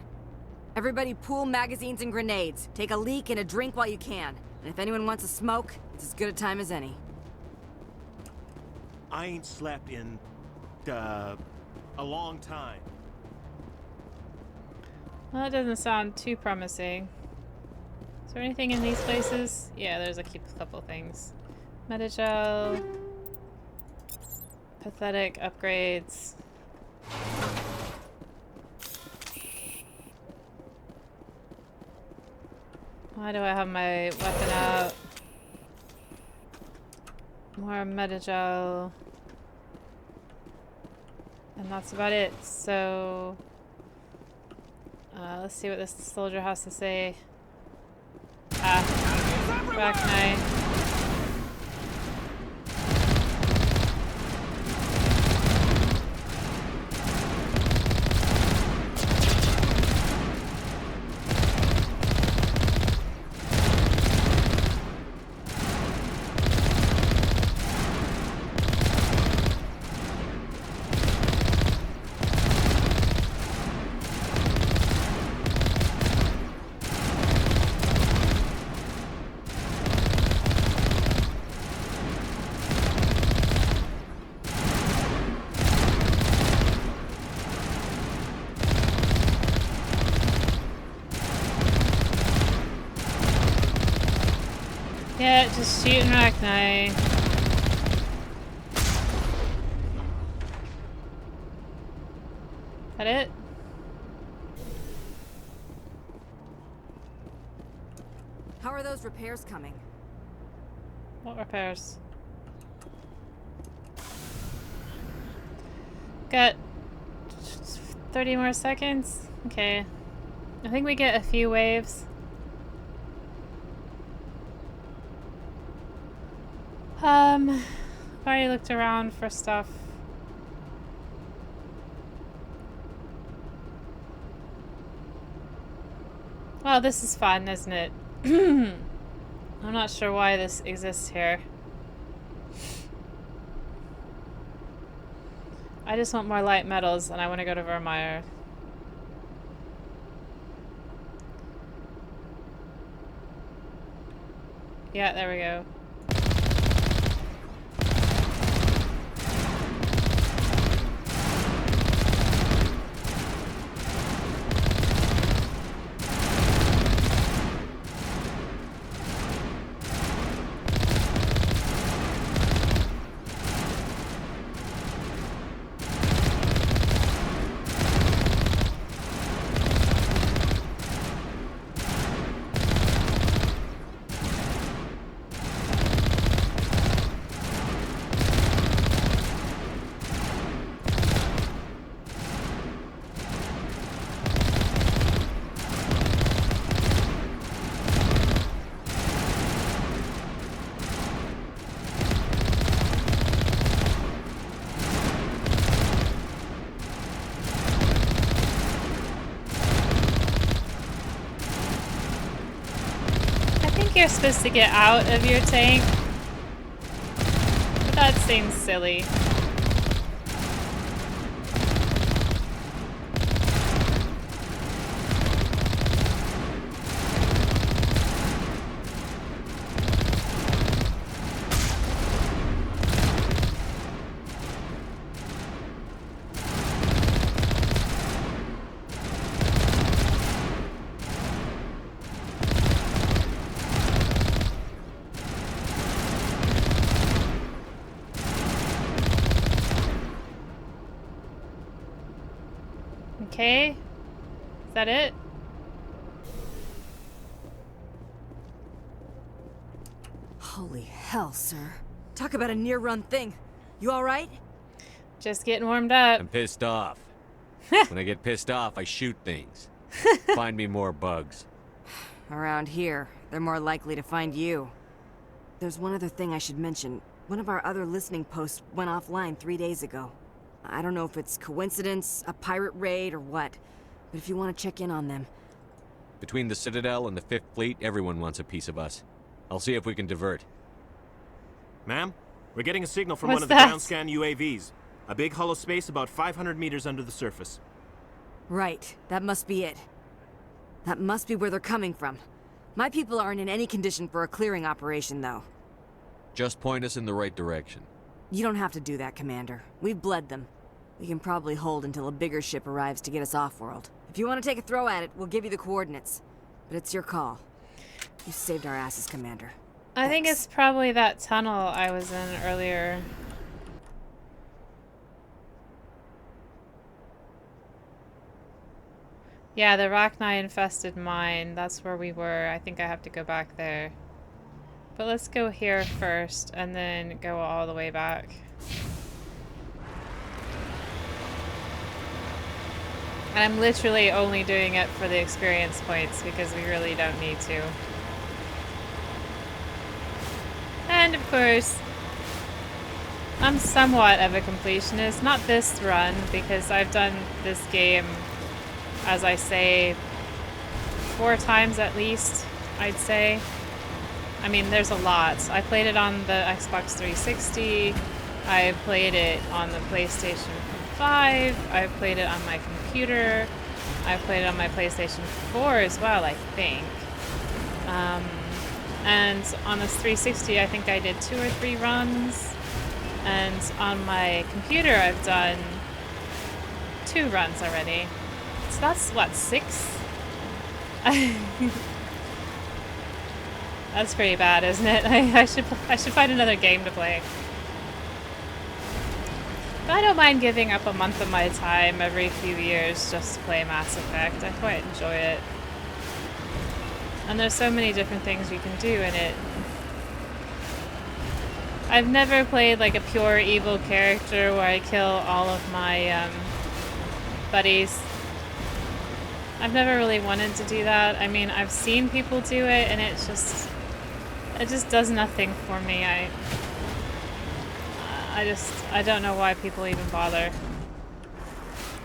Everybody pool magazines and grenades. Take a leak and a drink while you can. And if anyone wants a smoke, it's as good a time as any. I ain't slept in, a long time. Well, that doesn't sound too promising. Is there anything in these places? Yeah, there's a couple things. Metagel. Pathetic upgrades. Why do I have my weapon out? More metagel. And that's about it. So let's see what this soldier has to say. Rachni. Yeah, just shooting Rachni. That it? How are those repairs coming? What repairs? Got 30 more seconds? Okay. I think we get a few waves. I've already looked around for stuff. Well, this is fun, isn't it? I'm not sure why this exists here. I just want more light metals and I want to go to Vermeer. Yeah, there we go. You're supposed to get out of your tank, but that seems silly. Okay, is that it? Holy hell, sir. Talk about a near-run thing. You alright? Just getting warmed up. I'm pissed off. When I get pissed off, I shoot things. Find me more bugs. Around here, they're more likely to find you. There's one other thing I should mention. One of our other listening posts went offline 3 days ago. I don't know if it's coincidence, a pirate raid, or what, but if you want to check in on them. Between the Citadel and the 5th Fleet, everyone wants a piece of us. I'll see if we can divert. Ma'am, we're getting a signal from What's one of the that? ground scan UAVs. A big hollow space about 500 meters under the surface. Right, that must be it. That must be where they're coming from. My people aren't in any condition for a clearing operation, though. Just point us in the right direction. You don't have to do that, Commander. We've bled them. We can probably hold until a bigger ship arrives to get us off-world. If you want to take a throw at it, we'll give you the coordinates. But it's your call. You saved our asses, Commander. I think it's probably that tunnel I was in earlier. Yeah, the Rachni-infested mine. That's where we were. I think I have to go back there. But let's go here first, and then go all the way back. And I'm literally only doing it for the experience points, because we really don't need to. And of course, I'm somewhat of a completionist. Not this run, because I've done this game, as I say, 4 times at least, I'd say. I mean, there's a lot. I played it on the Xbox 360. I played it on the PlayStation 5. I played it on my computer. I played it on my PlayStation 4 as well, I think. And on this 360, I think I did 2 or 3 runs. And on my computer, I've done 2 runs already. So that's, what, 6? That's pretty bad, isn't it? I should find another game to play. But I don't mind giving up a month of my time every few years just to play Mass Effect. I quite enjoy it. And there's so many different things you can do in it. I've never played like a pure evil character where I kill all of my buddies. I've never really wanted to do that. I mean, I've seen people do it and it just does nothing for me. I don't know why people even bother.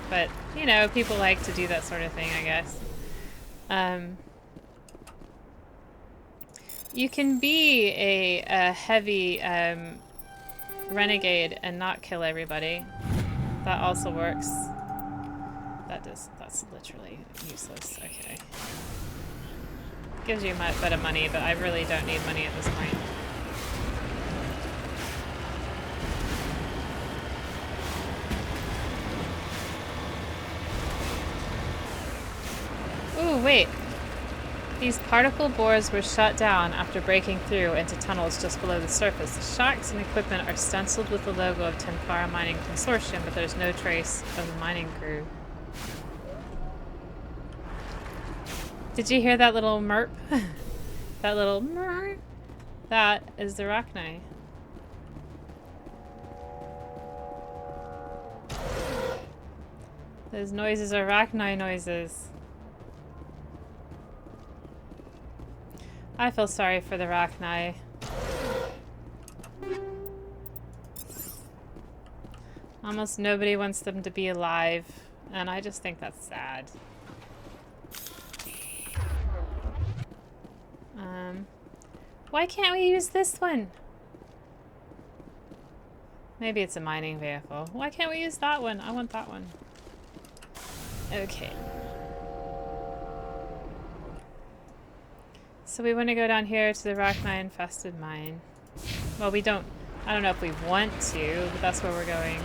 But, you know, people like to do that sort of thing, I guess. You can be a heavy renegade and not kill everybody. That also works. That's literally useless. Okay. Gives you a bit of money, but I really don't need money at this point. Ooh, wait. These particle bores were shut down after breaking through into tunnels just below the surface. The shacks and equipment are stenciled with the logo of Tenfara Mining Consortium, but there's no trace of the mining crew. Did you hear that little merp? That little merp? That is the Rachni. Those noises are Rachni noises. I feel sorry for the Rachni. Almost nobody wants them to be alive, and I just think that's sad. Why can't we use this one? Maybe it's a mining vehicle. Why can't we use that one? I want that one. Okay. So we want to go down here to the Rachni infested mine. Well, we don't... I don't know if we want to, but that's where we're going.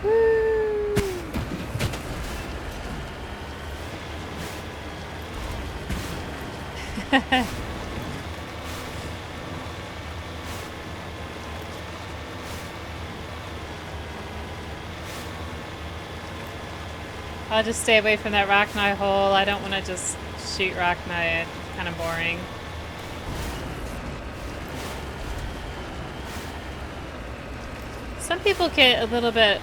Woo! I'll just stay away from that Rachni hole. I don't want to just shoot Rachni. It's kind of boring. Some people get a little bit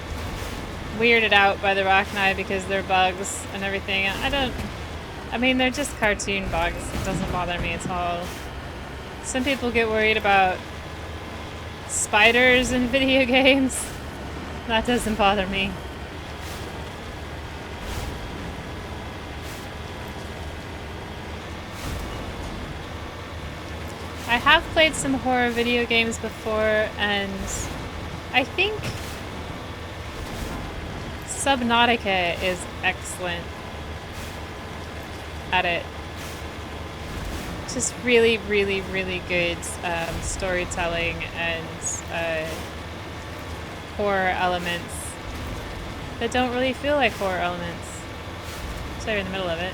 weirded out by the Rachni because they're bugs and everything. I mean, they're just cartoon bugs. It doesn't bother me at all. Some people get worried about spiders in video games. That doesn't bother me. I have played some horror video games before, and I think Subnautica is excellent at it. Just really, really, really good storytelling and horror elements that don't really feel like horror elements. So you're in the middle of it.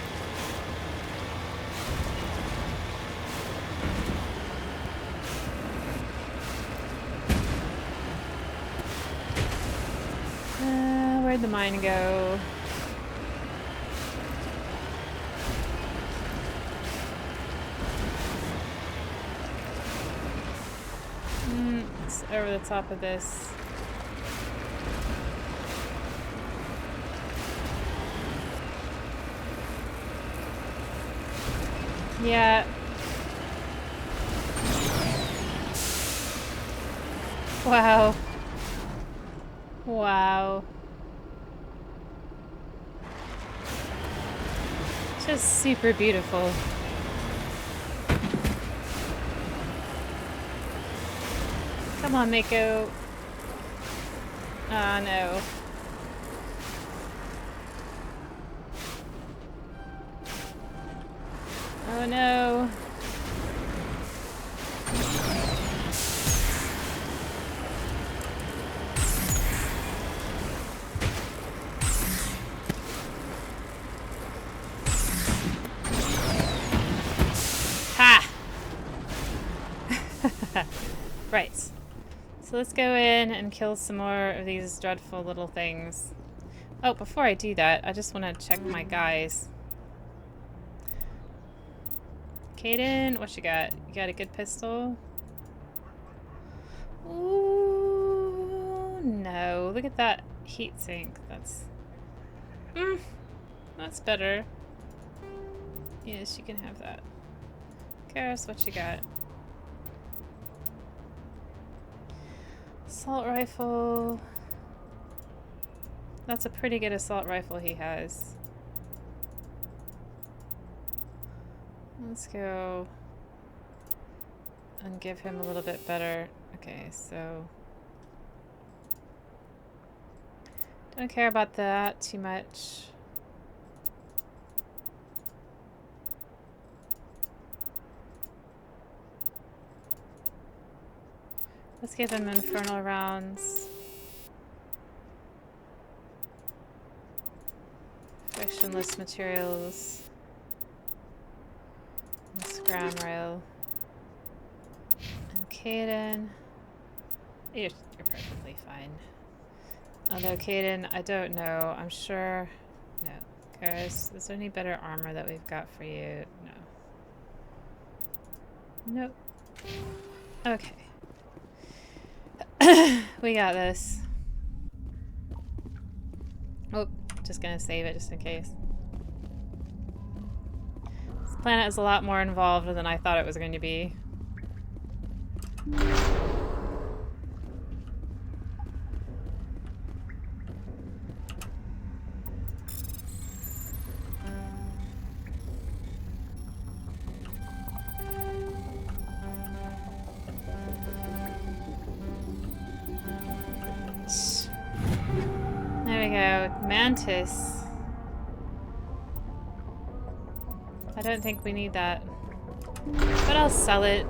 Where'd the mine go? It's over the top of this. Yeah. Wow. Wow. Just super beautiful. Come on, Mako. Ah, no. Oh no. Right. So let's go in and kill some more of these dreadful little things. Oh, before I do that, I just want to check my guys. Caden, what you got? You got a good pistol? Ooh, no. Look at that heat sink. That's better. Yes, you can have that. Karis, what you got? Assault rifle. That's a pretty good assault rifle he has. Let's go and give him a little bit better. Okay, so don't care about that too much. Let's give him infernal rounds. Frictionless materials. And scram rail. And Caden. You're perfectly fine. Although Caden, I don't know. I'm sure. No. Karis, is there any better armor that we've got for you? No. Nope. Okay. We got this. Oh, just gonna save it just in case. This planet is a lot more involved than I thought it was going to be. There we go. Mantis. I don't think we need that. But I'll sell it.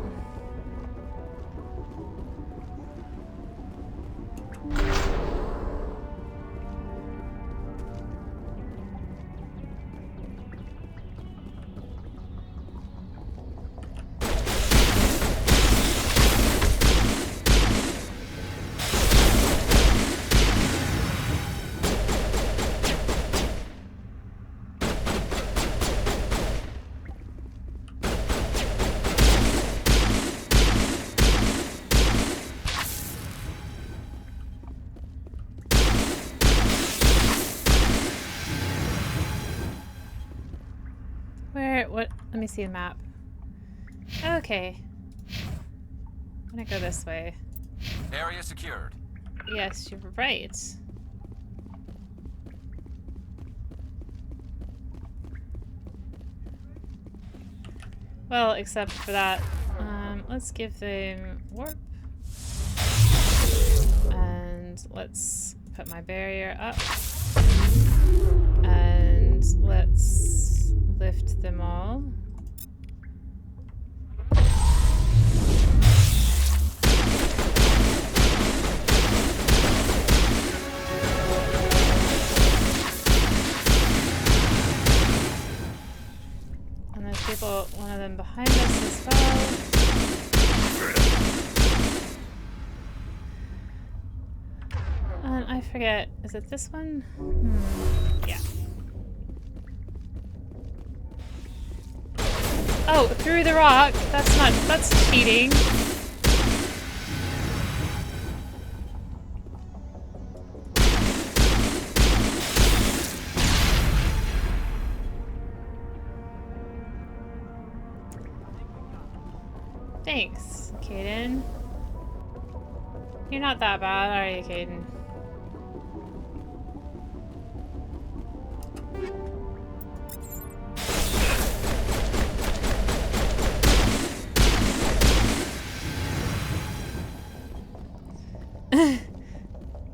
What? Let me see the map. Okay. I'm gonna go this way. Area secured. Yes, you're right. Well, except for that. Let's give them warp. And let's put my barrier up. And let's lift them all. And there's people, one of them behind us as well. And I forget, is it this one? Yeah. Oh, through the rock. That's cheating. Thanks, Caden. You're not that bad, are you, Caden?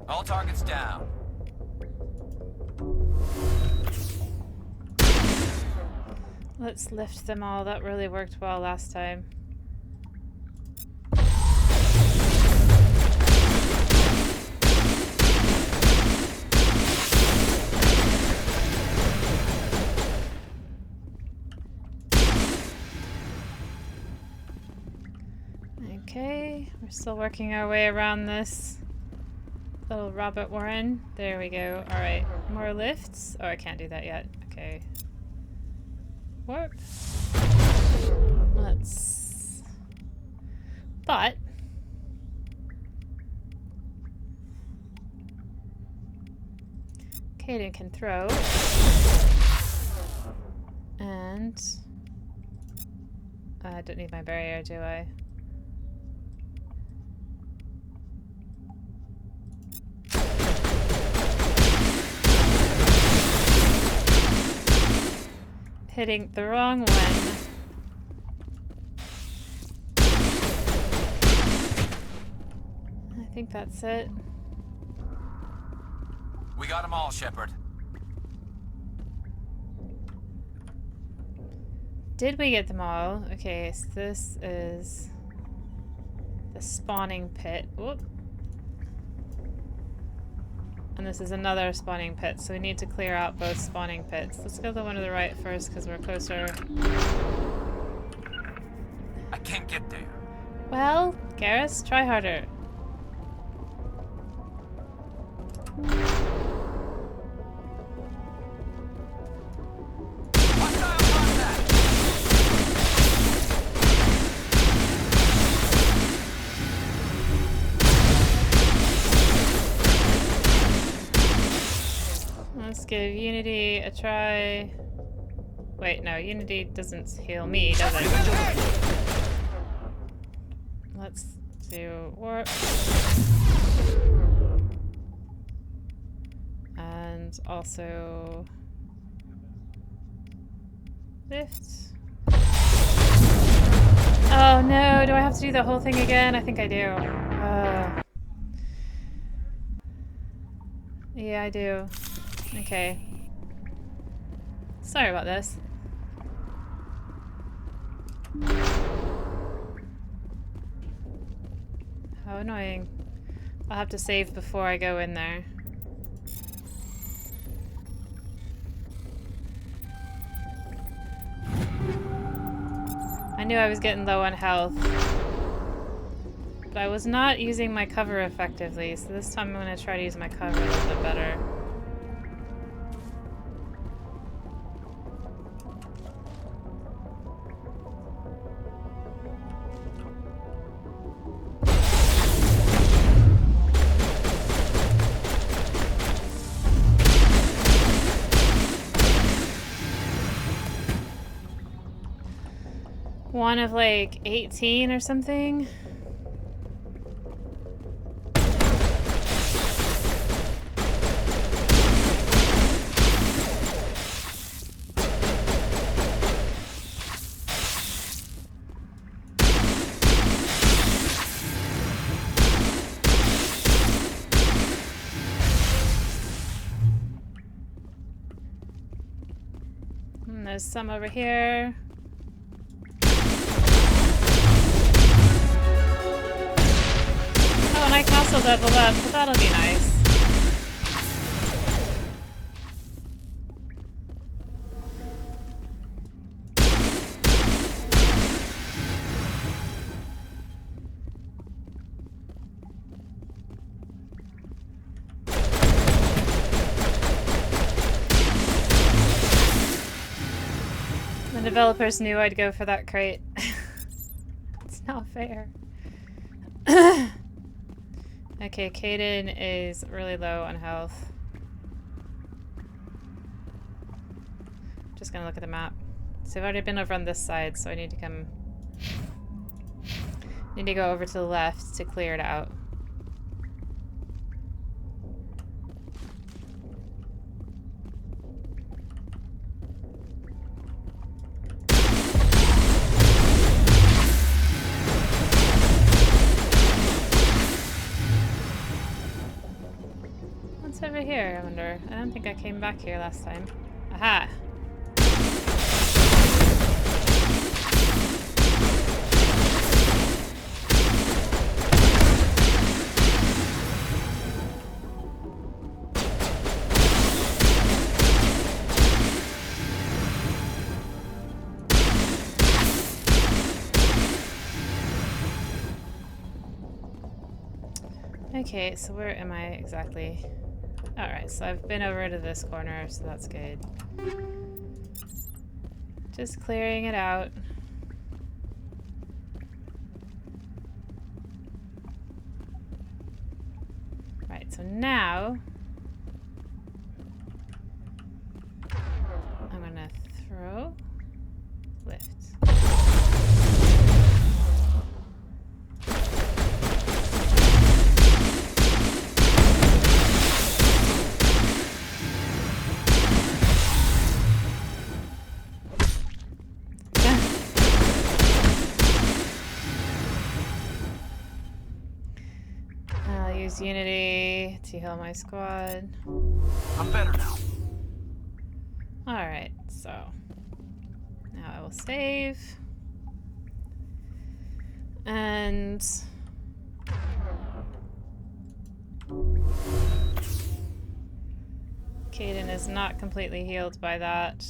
All targets down. Let's lift them all. That really worked well last time. Okay. We're still working our way around this little rabbit warren. There we go. Alright, more lifts. Oh, I can't do that yet. Okay. Warp. Let's... But... Kaden can throw. And... I don't need my barrier, do I? Hitting the wrong one. I think that's it. We got them all, Shepard. Did we get them all? Okay, so this is the spawning pit. Whoop. And this is another spawning pit, so we need to clear out both spawning pits. Let's go to the one to the right first, because we're closer. I can't get there. Well, Garrus, try harder. Let's give Unity a try. Wait, no, Unity doesn't heal me, does it? Let's do warp. And also lift. Oh no, do I have to do the whole thing again? I think I do. Yeah, I do. Okay. Sorry about this. How annoying. I'll have to save before I go in there. I knew I was getting low on health. But I was not using my cover effectively, so this time I'm going to try to use my cover a little bit better. One of like 18 or something. And there's some over here. Oh, and I can also level up, so that'll be nice. The developers knew I'd go for that crate. It's not fair. Okay, Kaden is really low on health. Just gonna look at the map. So I've already been over on this side, so I need to come... Need to go over to the left to clear it out. What's over here, I wonder? I don't think I came back here last time. Aha! Okay, so where am I exactly? Alright, so I've been over to this corner, so that's good. Just clearing it out. Right, so now I'm gonna throw, lift. I'll use Unity to heal my squad. I'm better now. Alright, so now I will save. And Caden is not completely healed by that.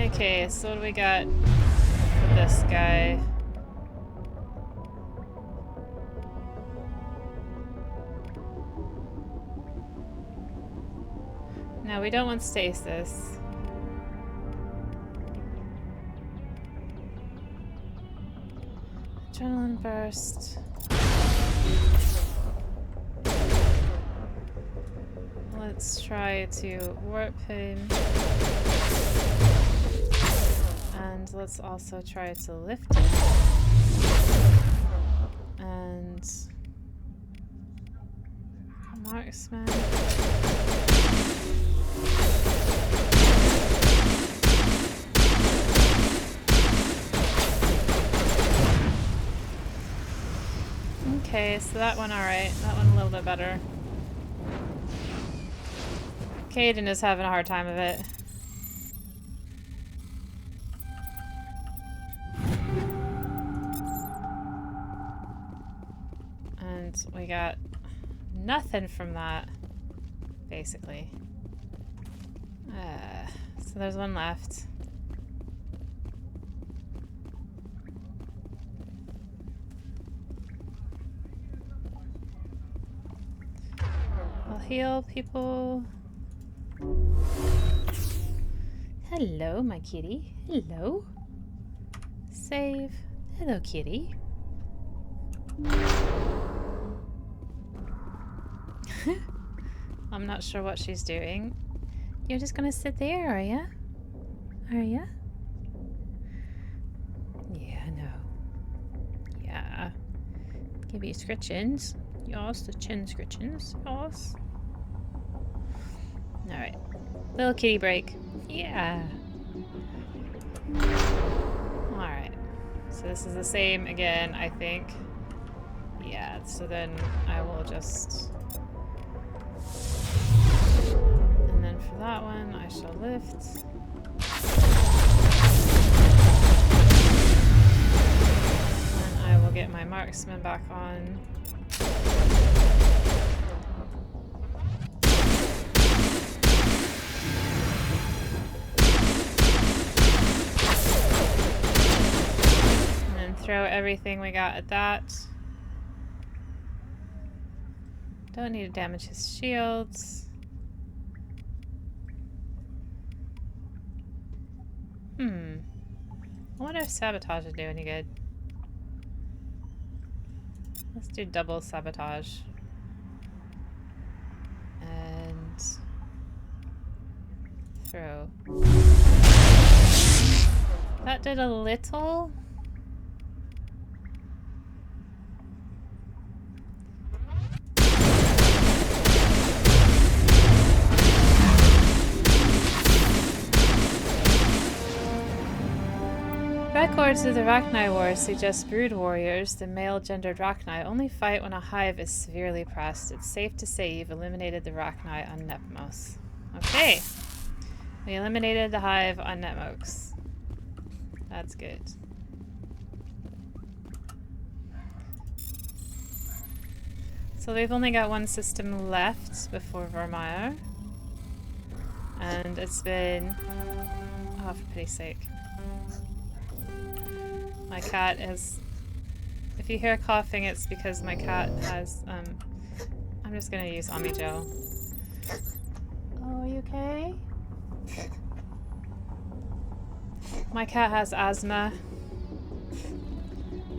Okay, so what do we got with this guy? No, we don't want stasis. Adrenaline burst. Let's try to warp him. And let's also try to lift him. And marksman. Okay, so that one alright. That one a little bit better. Caden is having a hard time of it. And we got nothing from that, basically. So there's one left. I'll heal people. Hello, my kitty. Hello. Save. Hello, kitty. I'm not sure what she's doing. You're just gonna sit there, are ya? Are ya? Yeah, no. Yeah. Give you scritchings. Yes, the chin scritchings. Yes. Alright. Little kitty break. Yeah. Alright. So this is the same again, I think. Yeah, so then I will just... And then for that one, I shall lift. And I will get my marksman back on. And then throw everything we got at that. Don't need to damage his shields. I wonder if sabotage would do any good. Let's do double sabotage. And throw. That did a little. Records of the Rachni Wars suggest brood warriors, the male-gendered Rachni, only fight when a hive is severely pressed. It's safe to say you've eliminated the Rachni on Nepmos. Okay. We eliminated the hive on Nepmos. That's good. So we've only got one system left before Vermeer. And it's been... Oh, for pity's sake. My cat is... If you hear coughing, it's because my cat has... I'm just gonna use Omigel. Oh, are you okay? My cat has asthma.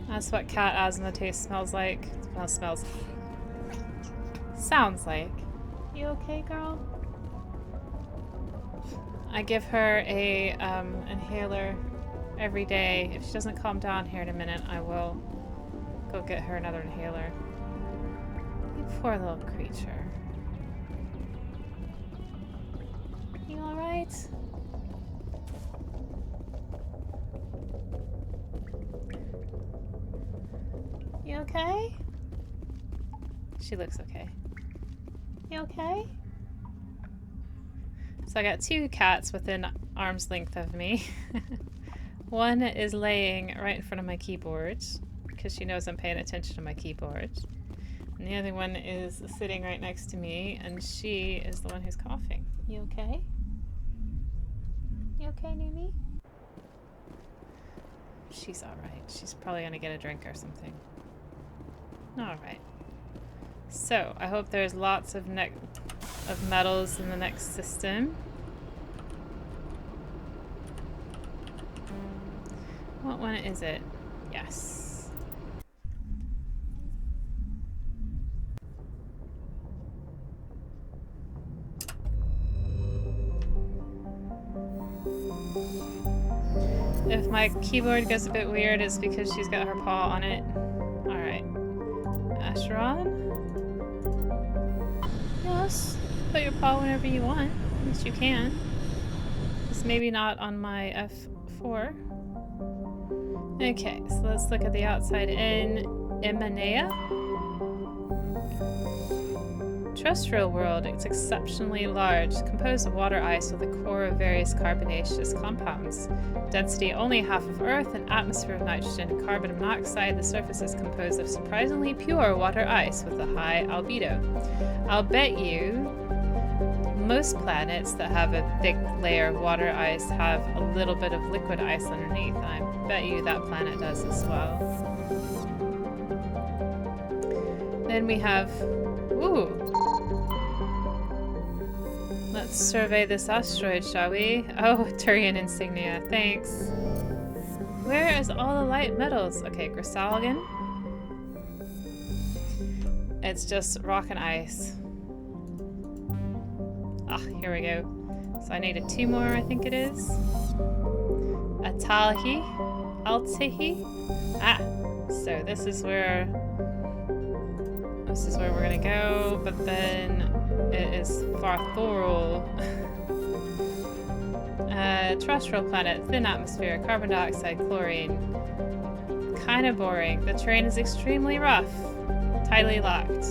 That's what cat asthma smells like. Well, sounds like. You okay, girl? I give her a inhaler every day. If she doesn't calm down here in a minute, I will go get her another inhaler. You poor little creature. You alright? You okay? She looks okay. You okay? So I got two cats within arm's length of me. One is laying right in front of my keyboard because she knows I'm paying attention to my keyboard. And the other one is sitting right next to me and she is the one who's coughing. You okay? You okay, Numi? She's alright. She's probably gonna get a drink or something. Alright. So, I hope there's lots of metals in the next system. What one is it? Yes. If my keyboard goes a bit weird, it's because she's got her paw on it. Alright. Asheron? Yes. Put your paw whenever you want. At least you can. Just maybe not on my F4. Okay, so let's look at the outside in Imanea. Terrestrial world. It's exceptionally large, composed of water ice with a core of various carbonaceous compounds. Density only half of Earth, an atmosphere of nitrogen and carbon monoxide. The surface is composed of surprisingly pure water ice with a high albedo. I'll bet you most planets that have a thick layer of water ice have a little bit of liquid ice underneath, and I bet you that planet does as well. Then we have... Ooh! Let's survey this asteroid, shall we? Oh, Turian insignia, thanks. Where is all the light metals? Okay, Grisalgan. It's just rock and ice. Ah, here we go. So I needed two more, I think it is. Altahi. Ah, so this is where we're gonna go, but then it is Farthorul. Terrestrial planet, thin atmosphere, carbon dioxide, chlorine. Kinda boring. The terrain is extremely rough. Tightly locked.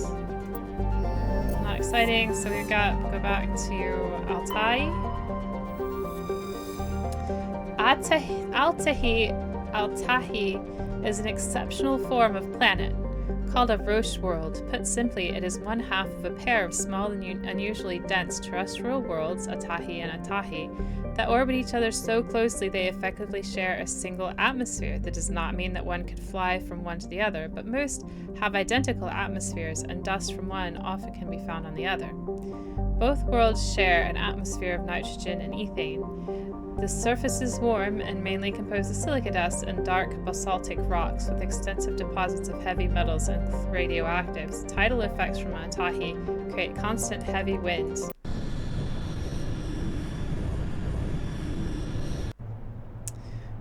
Not exciting, so we've got to go back to Altai. Altahi is an exceptional form of planet, called a Roche world. Put simply, it is one half of a pair of small and unusually dense terrestrial worlds, Atahi and Atahi, that orbit each other so closely they effectively share a single atmosphere. That does not mean that one could fly from one to the other, but most have identical atmospheres, and dust from one often can be found on the other. Both worlds share an atmosphere of nitrogen and ethane. The surface is warm and mainly composed of silica dust and dark basaltic rocks with extensive deposits of heavy metals and radioactives. Tidal effects from Atahi create constant heavy winds.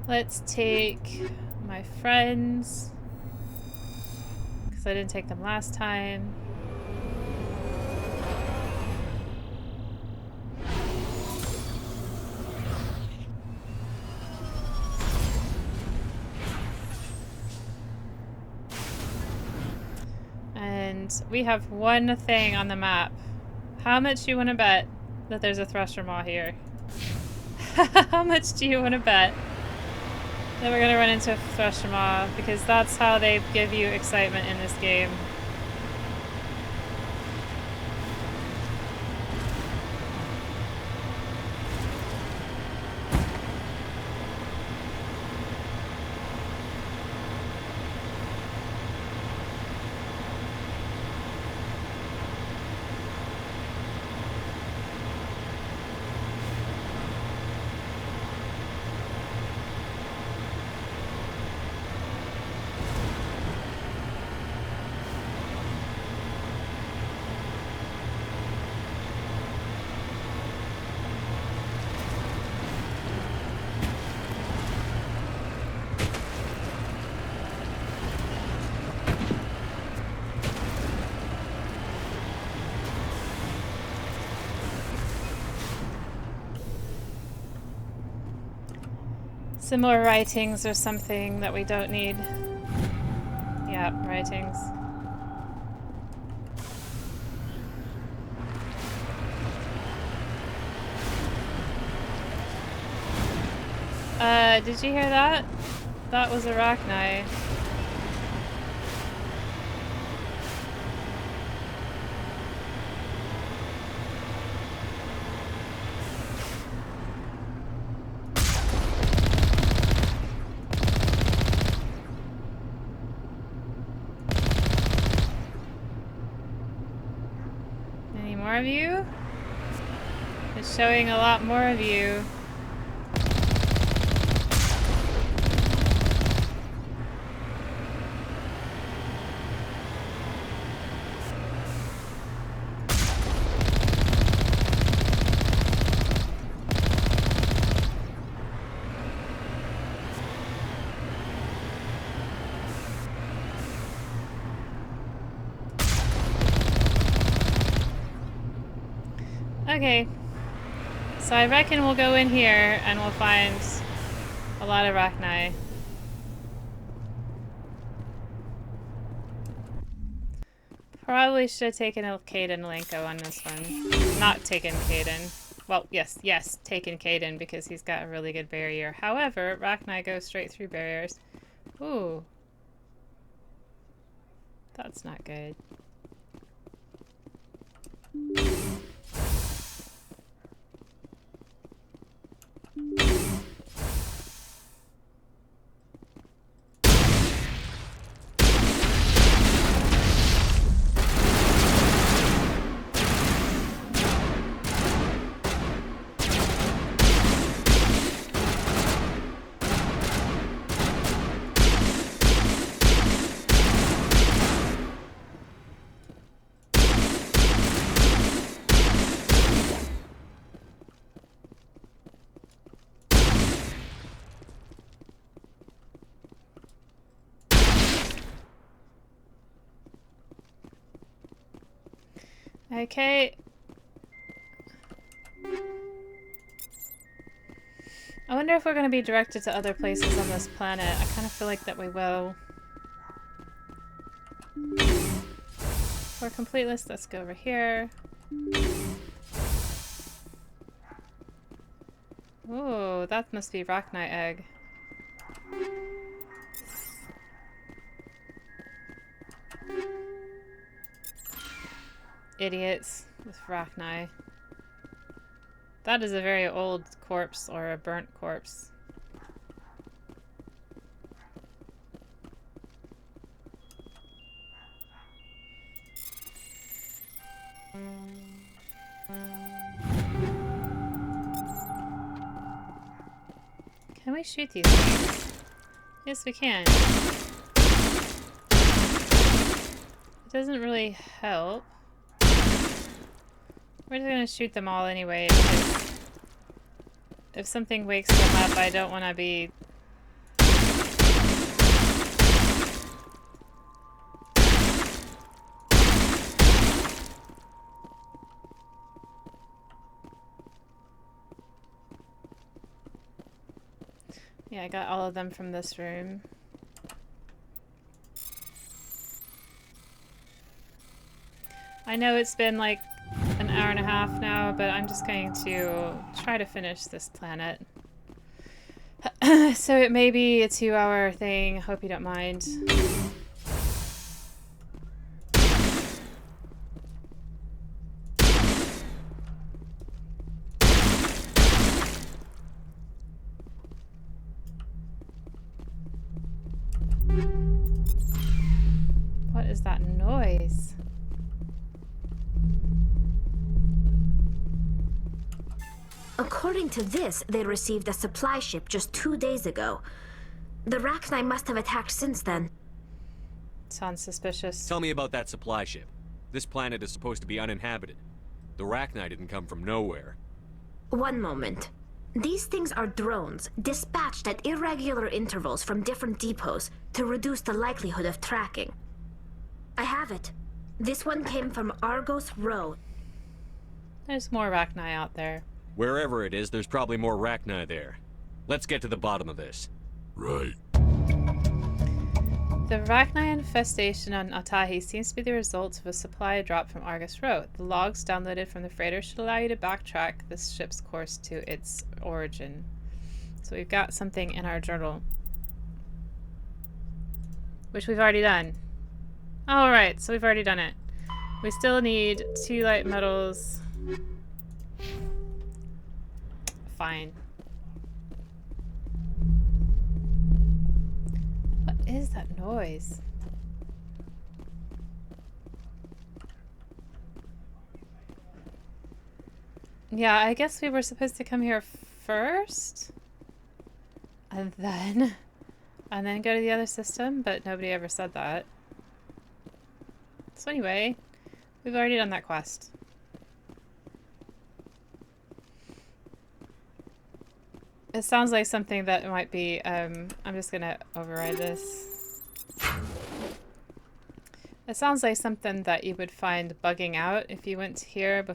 Let's take my friends, because I didn't take them last time. and we have one thing on the map. How much do you want to bet that there's a thresher maw here? How much do you want to bet that we're gonna run into a thresher maw? Because that's how they give you excitement in this game. Some more writings or something that we don't need. Yeah, writings. Did you hear that? That was Arachni. Any more of you? It's showing a lot more of you. Okay, so I reckon we'll go in here and we'll find a lot of Arachni. Probably should have taken a Caden Lenko on this one. Not taken Caden. Well, yes, taken Caden because he's got a really good barrier. However, Arachni go straight through barriers. Ooh. That's not good. Okay. I wonder if we're going to be directed to other places on this planet. I kind of feel like that we will. For a complete list, let's go over here. Ooh, that must be Arachni egg. Idiots with Arachni. That is a very old corpse or a burnt corpse. Can we shoot these things? Yes, we can. It doesn't really help. We're just gonna shoot them all anyway, because if something wakes them up, I don't want to be... Yeah, I got all of them from this room. I know it's been like an hour and a half now, but I'm just going to try to finish this planet. So it may be a 2-hour thing. Hope you don't mind. What is that noise? According to this, they received a supply ship just 2 days ago. The Rachni must have attacked since then. Sounds suspicious. Tell me about that supply ship. This planet is supposed to be uninhabited. The Rachni didn't come from nowhere. One moment. These things are drones, dispatched at irregular intervals from different depots to reduce the likelihood of tracking. I have it. This one came from Argos Row. There's more Rachni out there. Wherever it is, there's probably more Rachni there. Let's get to the bottom of this. Right. The Rachni infestation on Atahi seems to be the result of a supply drop from Argus Row. The logs downloaded from the freighter should allow you to backtrack this ship's course to its origin. So we've got something in our journal. Which we've already done. Alright, so we've already done it. We still need 2 light metals. Fine. What is that noise? Yeah, I guess we were supposed to come here first. And then go to the other system, but nobody ever said that. So anyway, we've already done that quest. It sounds like something that might be, I'm just gonna override this. It sounds like something that you would find bugging out if you went here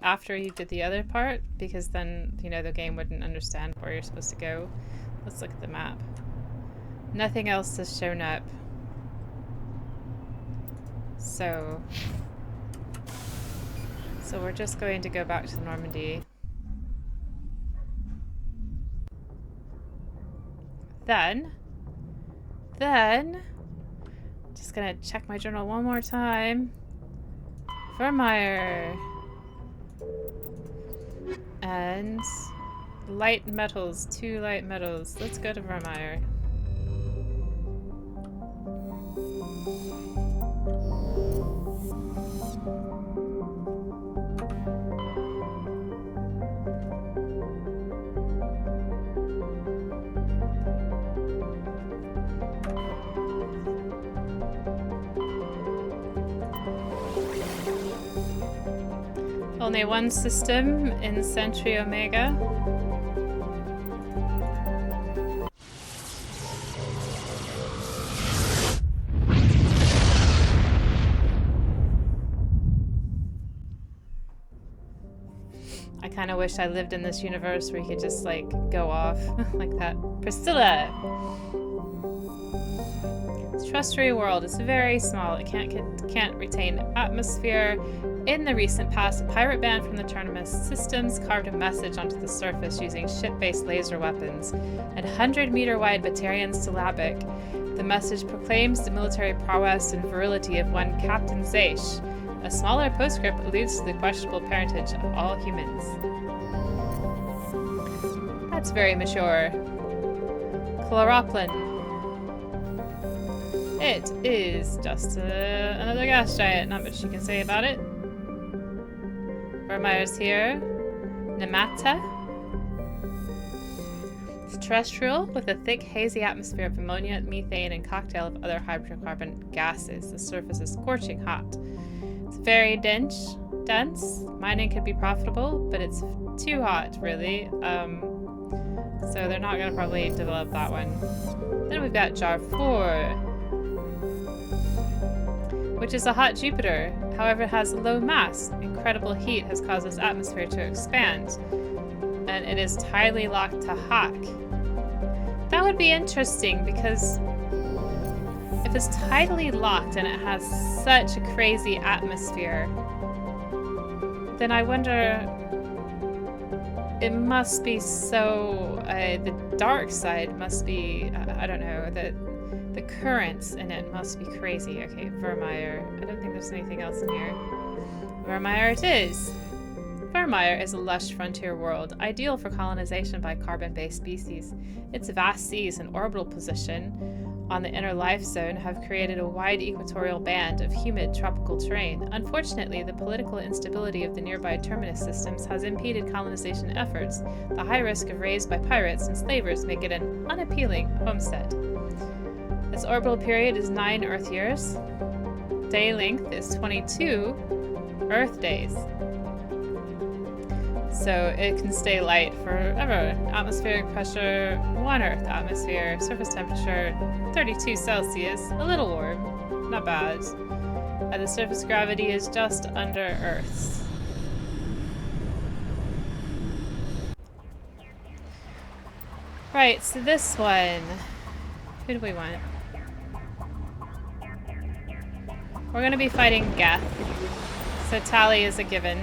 after you did the other part, because then, you know, the game wouldn't understand where you're supposed to go. Let's look at the map. Nothing else has shown up. So we're just going to go back to Normandy. Then, just gonna check my journal one more time. Vermeer. And light metals, 2 light metals. Let's go to Vermeer. Only one system in Century Omega. I kind of wish I lived in this universe where you could just like go off like that. Priscilla! This terrestrial world is very small. It can't retain atmosphere. In the recent past, a pirate band from the Terminus systems carved a message onto the surface using ship-based laser weapons and 100-meter-wide Batarian syllabic. The message proclaims the military prowess and virility of one Captain Zaish. A smaller postscript alludes to the questionable parentage of all humans. That's very mature. Chloroplan. It is just another gas giant. Not much you can say about it. Vermeer's here. Nemata. It's terrestrial with a thick, hazy atmosphere of ammonia, methane, and cocktail of other hydrocarbon gases. The surface is scorching hot. It's very dense. Mining could be profitable, but it's too hot, really. So they're not going to probably develop that one. Then we've got Jar 4. Which is a hot Jupiter. However, it has low mass. Incredible heat has caused its atmosphere to expand. And it is tidally locked to Hawk. That would be interesting because If it's tidally locked and it has such a crazy atmosphere, then I wonder, it must be so, the dark side must be, I don't know, the currents in it must be crazy. Okay, Vermeer. I don't think there's anything else in here. Vermeer it is. Vermeer is a lush frontier world, ideal for colonization by carbon-based species. Its vast seas and orbital position on the inner life zone have created a wide equatorial band of humid tropical terrain. Unfortunately, the political instability of the nearby terminus systems has impeded colonization efforts. The high risk of raids by pirates and slavers make it an unappealing homestead. Its orbital period is 9 Earth years. Day length is 22 Earth days. So it can stay light forever. Atmospheric pressure, 1 Earth atmosphere. Surface temperature, 32 Celsius. A little warm. Not bad. And the surface gravity is just under Earth's. Right, so this one. Who do we want? We're gonna be fighting Geth. So Tally is a given.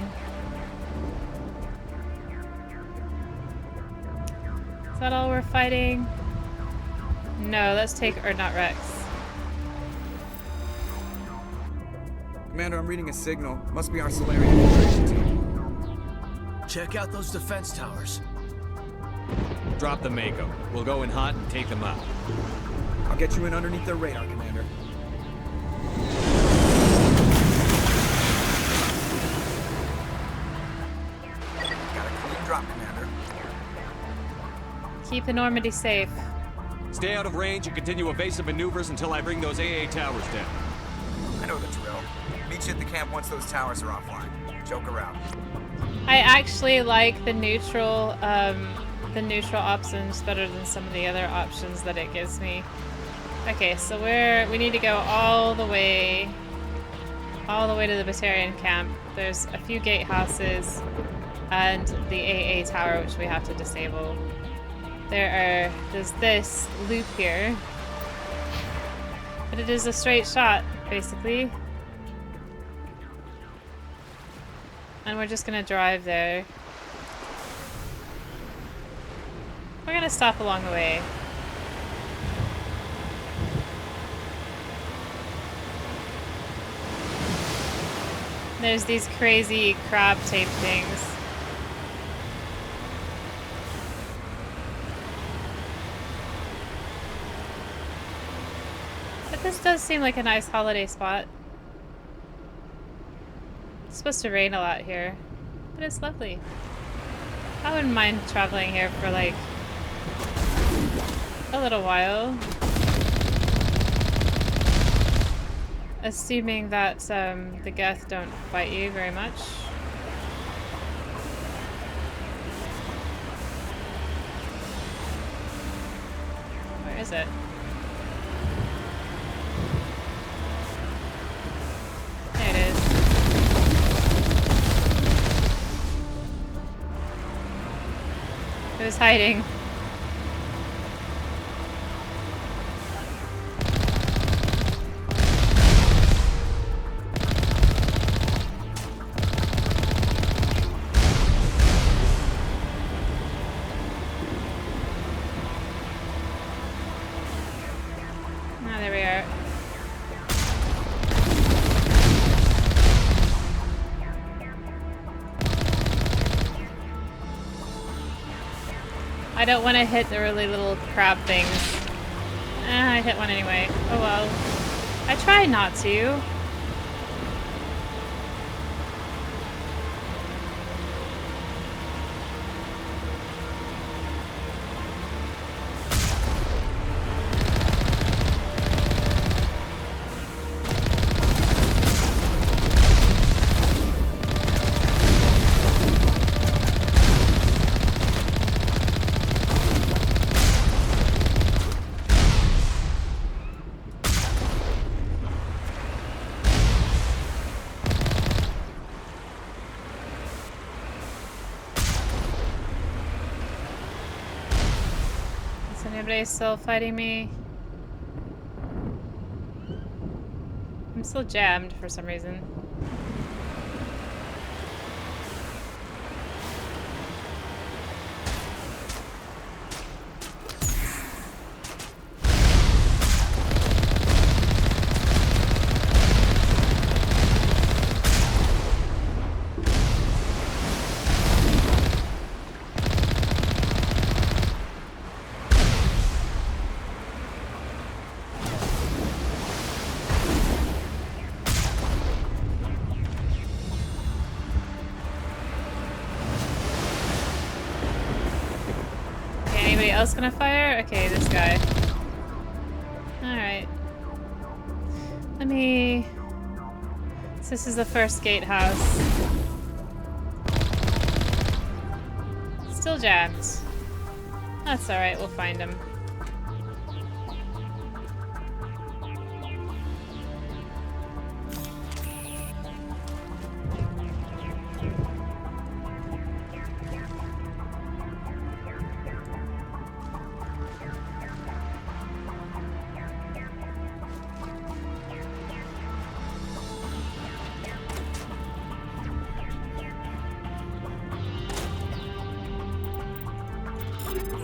Is that all we're fighting? No, let's take not Rex. Commander, I'm reading a signal. Must be our Solarian infiltration team. Check out those defense towers. Drop the Mako. We'll go in hot and take them out. I'll get you in underneath their radar, Commander. Got a clean drop, Commander. Keep the Normandy safe. Stay out of range and continue evasive maneuvers until I bring those AA towers down. I know the drill. Meet you at the camp once those towers are offline. Joke around. I actually like the neutral options better than some of the other options that it gives me. Okay, so we need to go all the way to the Batarian camp. There's a few gatehouses and the AA tower, which we have to disable. There's this loop here, but it is a straight shot, basically. And we're just gonna drive there. We're gonna stop along the way. There's these crazy crab tape things. But this does seem like a nice holiday spot. It's supposed to rain a lot here, but it's lovely. I wouldn't mind traveling here for like a little while. Assuming that the Geth don't bite you very much. Where is it? There it is. It was hiding. I don't want to hit the really little crab things. I hit one anyway. Oh well. I try not to. Is anybody still fighting me? I'm still jammed for some reason. Anybody else gonna fire? Okay, this guy. Alright. Let me... So this is the first gatehouse. Still jammed. That's alright, we'll find him.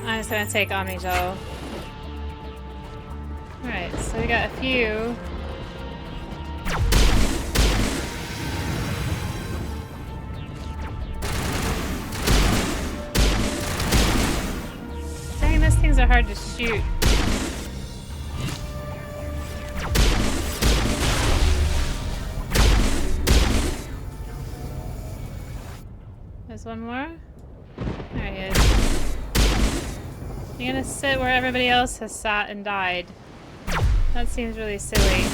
I'm just gonna take Omni-Gel. Alright, so we got a few. Dang, those things are hard to shoot. There's one more. There he is. You're gonna sit where everybody else has sat and died. That seems really silly.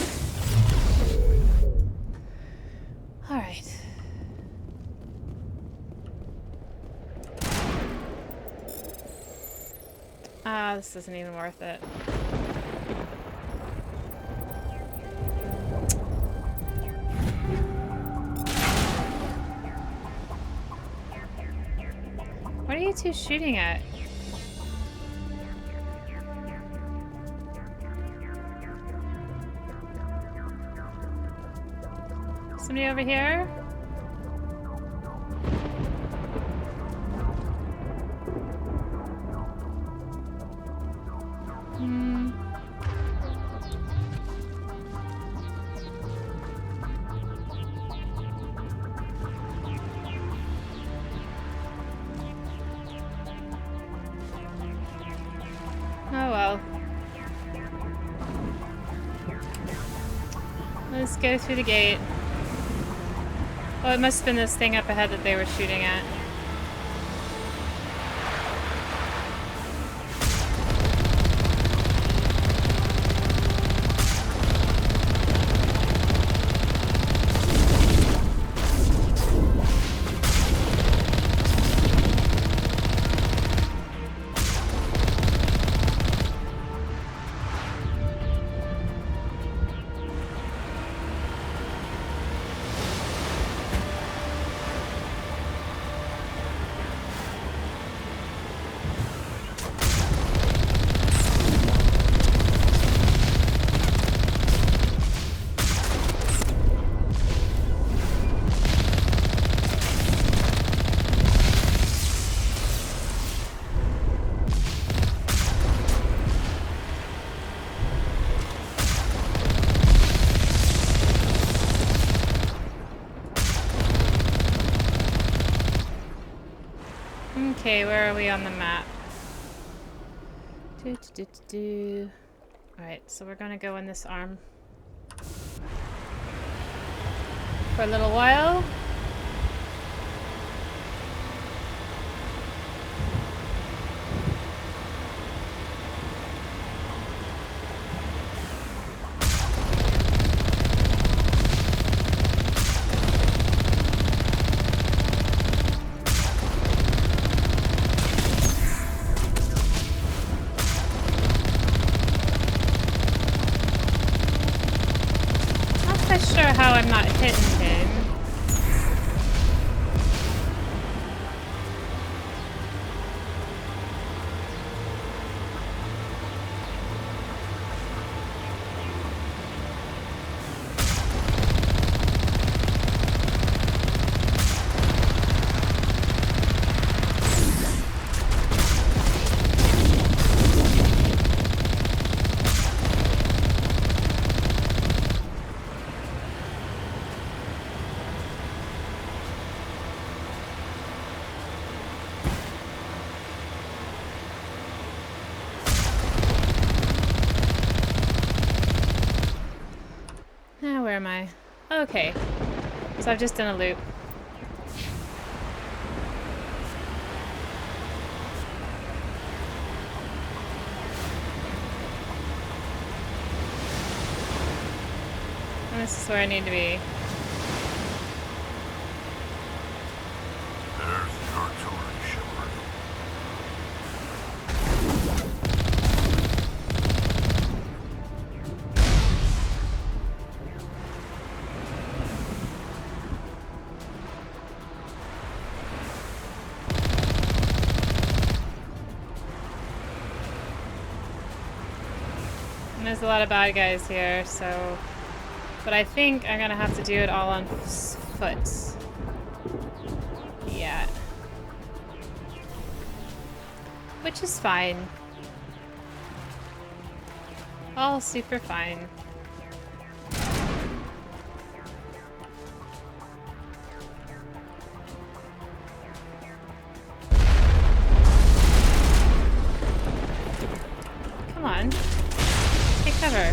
Alright. Ah, this isn't even worth it. What are you two shooting at? Somebody over here? Hmm. Oh well. Let's go through the gate. Oh, it must have been this thing up ahead that they were shooting at. Okay, where are we on the map? Alright, so we're gonna go in this arm for a little while. Sure how I'm not hitting him. Where am I? Okay. So I've just done a loop. And this is where I need to be. There's the artillery shipper. And there's a lot of bad guys here, so... But I think I'm gonna have to do it all on foot. Yeah. Which is fine. All super fine. Come on. Take cover.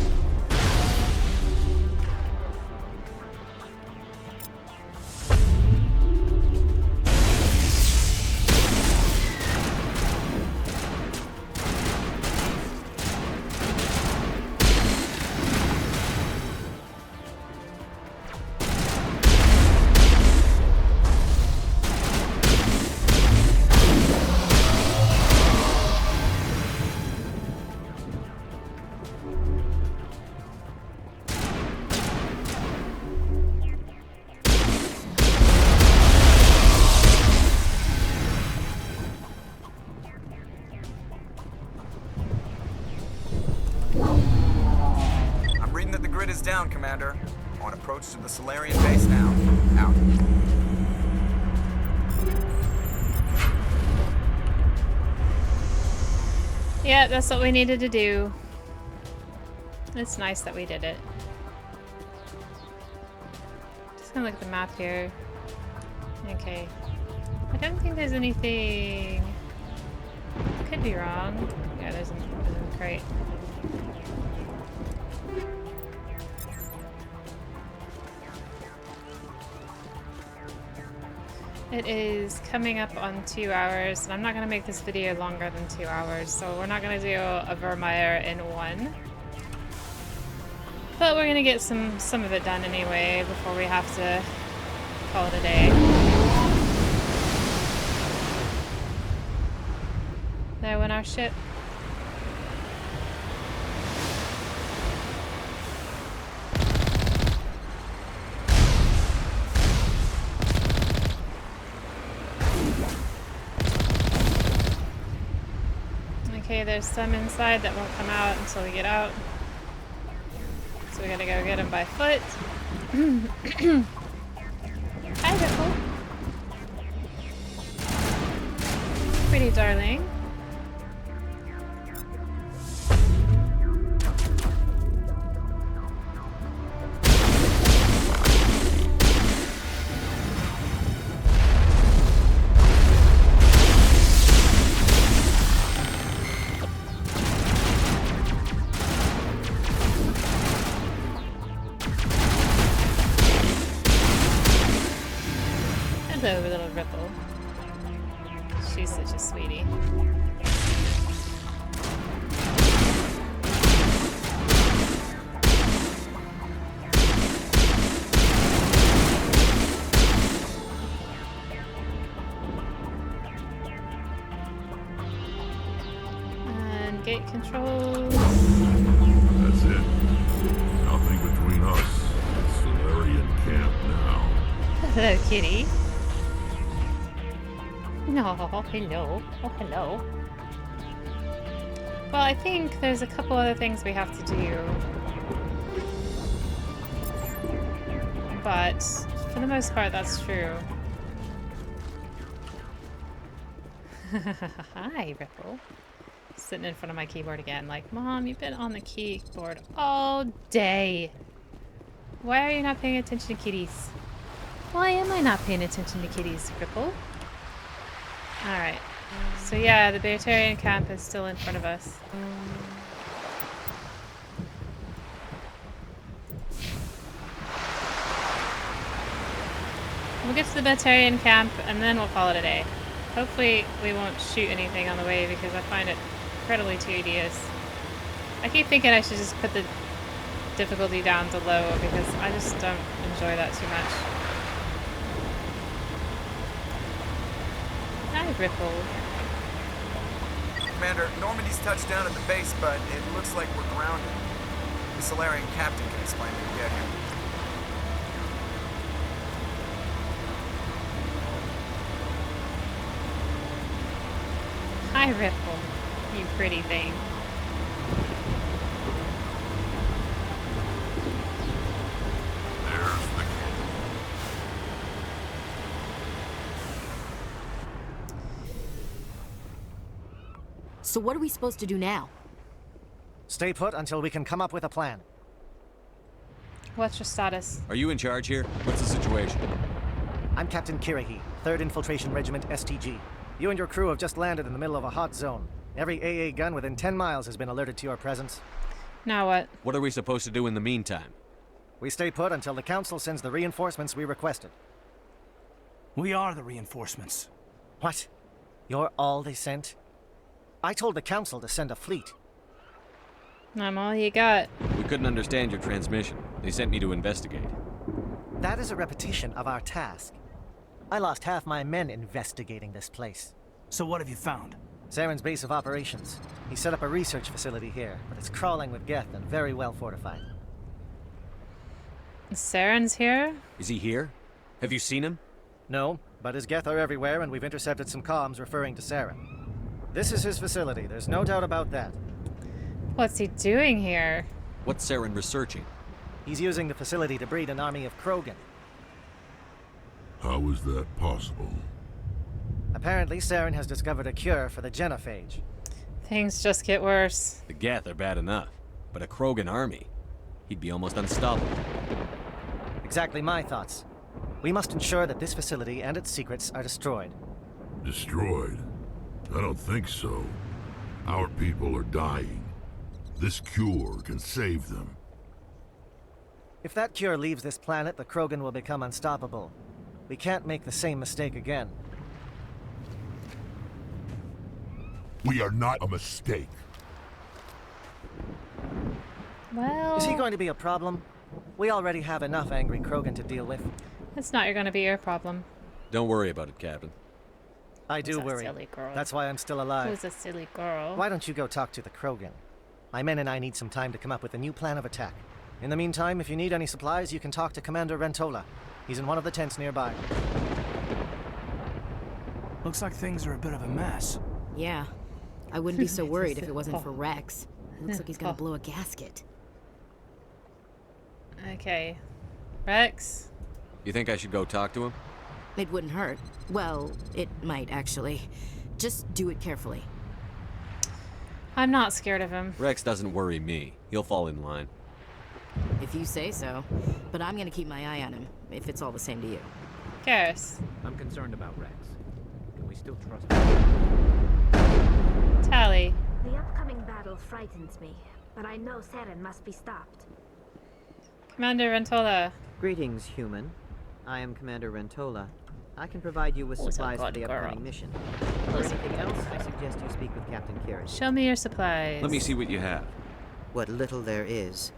Is down, Commander. On approach to the Solarian base now. Out. Yeah, that's what we needed to do. It's nice that we did it. Just gonna look at the map here. Okay. I don't think there's anything... Could be wrong. Yeah, there's a crate. It is coming up on 2 hours, and I'm not going to make this video longer than 2 hours, so we're not going to do a Vermeer in one. But we're going to get some of it done anyway before we have to call it a day. There went our ship. Okay, there's some inside that won't come out until we get out. So we gotta go get them by foot. Hi, Ripple. Pretty darling. Hello, little Ripple. She's such a sweetie. And gate controls. That's it. Nothing between us and Solarian camp now. Hello, kitty. No, hello. Oh, hello. Well, I think there's a couple other things we have to do. But, for the most part, that's true. Hi, Ripple. Sitting in front of my keyboard again, like, Mom, you've been on the keyboard all day. Why are you not paying attention to kitties? Why am I not paying attention to kitties, Ripple? Alright. So yeah, the Beatarian camp is still in front of us. We'll get to the Batarian camp and then we'll call it a day. Hopefully we won't shoot anything on the way because I find it incredibly tedious. I keep thinking I should just put the difficulty down to low because I just don't enjoy that too much. Hi, Ripple. Commander, Normandy's touched down at the base, but it looks like we're grounded. The Solarian captain can explain when we get here. Hi, Ripple. You pretty thing. There's the kid. So what are we supposed to do now? Stay put until we can come up with a plan. What's your status? Are you in charge here? What's the situation? I'm Captain Kirahi, 3rd Infiltration Regiment STG. You and your crew have just landed in the middle of a hot zone. Every AA gun within 10 miles has been alerted to your presence. Now what? What are we supposed to do in the meantime? We stay put until the Council sends the reinforcements we requested. We are the reinforcements. What? You're all they sent? I told the Council to send a fleet. I'm all you got. We couldn't understand your transmission. They sent me to investigate. That is a repetition of our task. I lost half my men investigating this place. So what have you found? Saren's base of operations. He set up a research facility here, but it's crawling with Geth and very well fortified. Saren's here? Is he here? Have you seen him? No, but his Geth are everywhere and we've intercepted some comms referring to Saren. This is his facility, there's no doubt about that. What's he doing here? What's Saren researching? He's using the facility to breed an army of Krogan. How is that possible? Apparently, Saren has discovered a cure for the genophage. Things just get worse. The Geth are bad enough, but a Krogan army? He'd be almost unstoppable. Exactly my thoughts. We must ensure that this facility and its secrets are destroyed. Destroyed? I don't think so. Our people are dying. This cure can save them. If that cure leaves this planet, the Krogan will become unstoppable. We can't make the same mistake again. We are not a mistake. Well... Is he going to be a problem? We already have enough angry Krogan to deal with. It's not going to be your problem. Don't worry about it, Captain. I do Who's that worry. silly girl? That's why I'm still alive. Who's a silly girl? Why don't you go talk to the Krogan? My men and I need some time to come up with a new plan of attack. In the meantime, if you need any supplies, you can talk to Commander Rentola. He's in one of the tents nearby. Looks like things are a bit of a mess. Yeah. I wouldn't be so worried if it wasn't for Rex. It looks like he's gonna blow a gasket. Okay. Rex? You think I should go talk to him? It wouldn't hurt. Well, it might actually. Just do it carefully. I'm not scared of him. Rex doesn't worry me. He'll fall in line. If you say so. But I'm gonna keep my eye on him, if it's all the same to you. Karis. I'm concerned about Rex. Can we still trust him? Tally. The upcoming battle frightens me, but I know Saren must be stopped. Commander Rentola. Greetings, human. I am Commander Rentola. I can provide you with supplies for the upcoming mission. For anything else, I suggest you speak with Captain Kirahi. Show me your supplies. Let me see what you have. What little there is.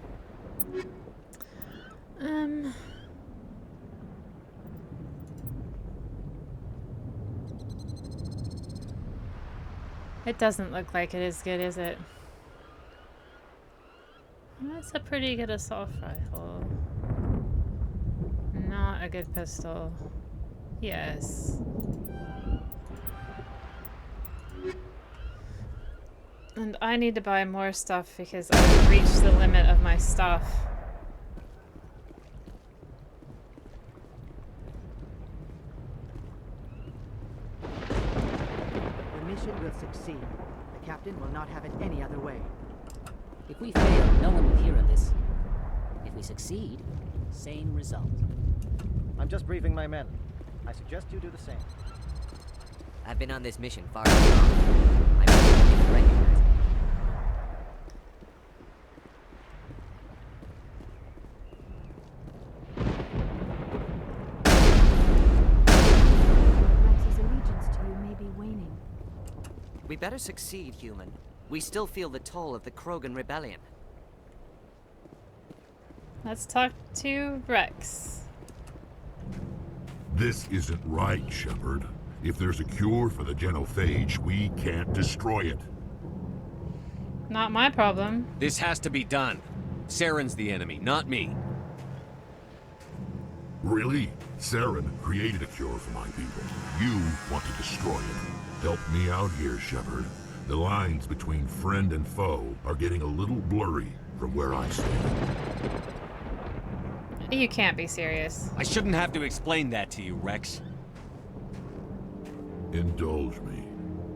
It doesn't look like it is good, is it? That's a pretty good assault rifle. Not a good pistol. Yes. And I need to buy more stuff because I've reached the limit of my stuff. The mission will succeed. The captain will not have it any other way. If we fail, no one will hear of this. If we succeed, same result. I'm just briefing my men. I suggest you do the same. I've been on this mission far too long. I'm beginning to recognize it. We better succeed, human. We still feel the toll of the Krogan rebellion. Let's talk to Rex. This isn't right, Shepard. If there's a cure for the genophage, we can't destroy it. Not my problem. This has to be done. Saren's the enemy, not me. Really? Saren created a cure for my people. You want to destroy it. Help me out here, Shepard. The lines between friend and foe are getting a little blurry from where I stand. You can't be serious. I shouldn't have to explain that to you, Rex. Indulge me.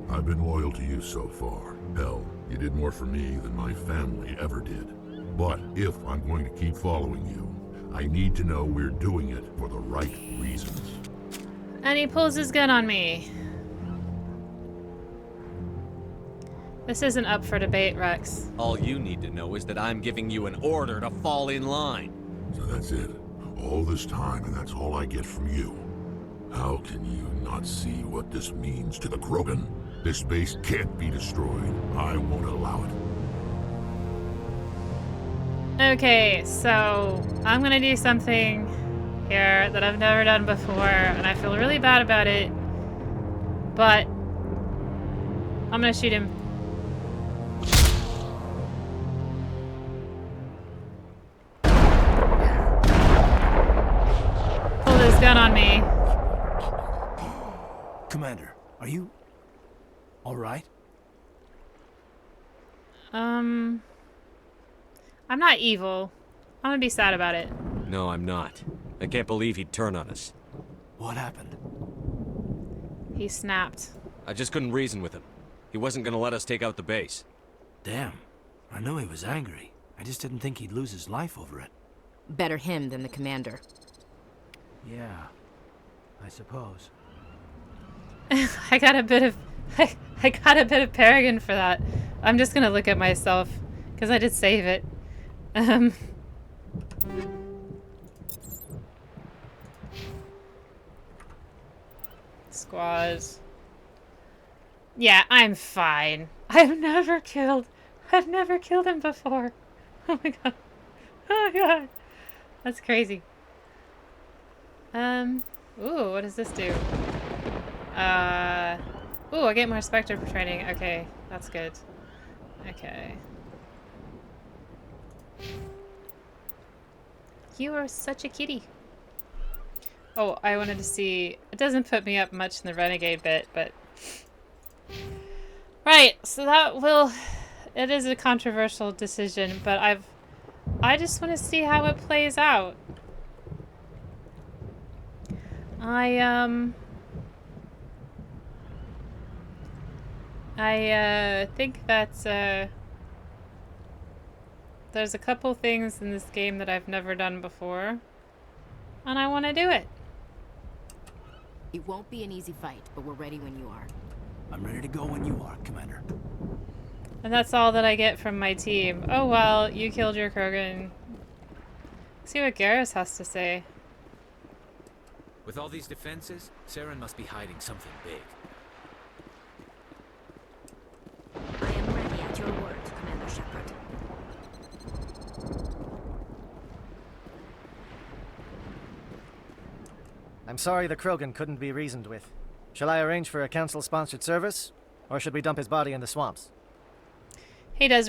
I've been loyal to you so far. Hell, you did more for me than my family ever did. But if I'm going to keep following you, I need to know we're doing it for the right reasons. And he pulls his gun on me. This isn't up for debate, Rex. All you need to know is that I'm giving you an order to fall in line. So that's it. All this time, and that's all I get from you. How can you not see what this means to the Krogan? This base can't be destroyed. I won't allow it. Okay, so I'm gonna do something here that I've never done before, and I feel really bad about it, but I'm gonna shoot him. Pulled his gun on me. Commander, are you all right? I'm not evil. I'm gonna be sad about it. No, I'm not. I can't believe he'd turn on us. What happened? He snapped. I just couldn't reason with him. He wasn't gonna let us take out the base. Damn. I know he was angry. I just didn't think he'd lose his life over it. Better him than the commander. Yeah, I suppose. I got a bit of I got a bit of Paragon for that. I'm just gonna look at myself because I did save it. Squaws. Yeah, I'm fine. I've never killed him before. Oh my god. Oh my god. That's crazy. Ooh, what does this do? Ooh, I get more Spectre training. Okay, that's good. Okay. You are such a kitty. Oh, I wanted to see... It doesn't put me up much in the Renegade bit, but... Right, so that will... It is a controversial decision, but I just want to see how it plays out. I think that, there's a couple things in this game that I've never done before, and I want to do it. It won't be an easy fight, but we're ready when you are. I'm ready to go when you are, Commander. And that's all that I get from my team. Oh well, you killed your Krogan. See what Garrus has to say. With all these defenses, Saren must be hiding something big. I am ready at your word, Commander Shepard. I'm sorry the Krogan couldn't be reasoned with. Shall I arrange for a council-sponsored service? Or should we dump his body in the swamps? He does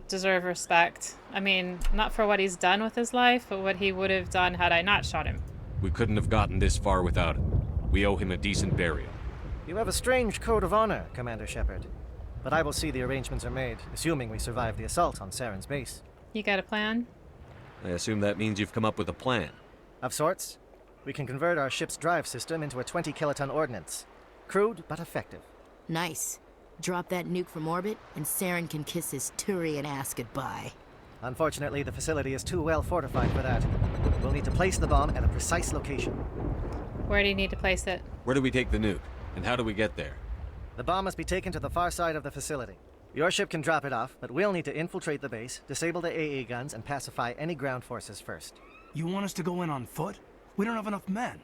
deserve respect. I mean, not for what he's done with his life, but what he would have done had I not shot him. We couldn't have gotten this far without him. We owe him a decent burial. You have a strange code of honor, Commander Shepard. But I will see the arrangements are made, assuming we survive the assault on Saren's base. You got a plan? I assume that means you've come up with a plan. Of sorts. We can convert our ship's drive system into a 20-kiloton ordnance. Crude, but effective. Nice. Drop that nuke from orbit, and Saren can kiss his Turian ass goodbye. Unfortunately, the facility is too well fortified for that. We'll need to place the bomb at a precise location. Where do you need to place it? Where do we take the nuke? And how do we get there? The bomb must be taken to the far side of the facility. Your ship can drop it off, but we'll need to infiltrate the base, disable the AA guns, and pacify any ground forces first. You want us to go in on foot? We don't have enough men.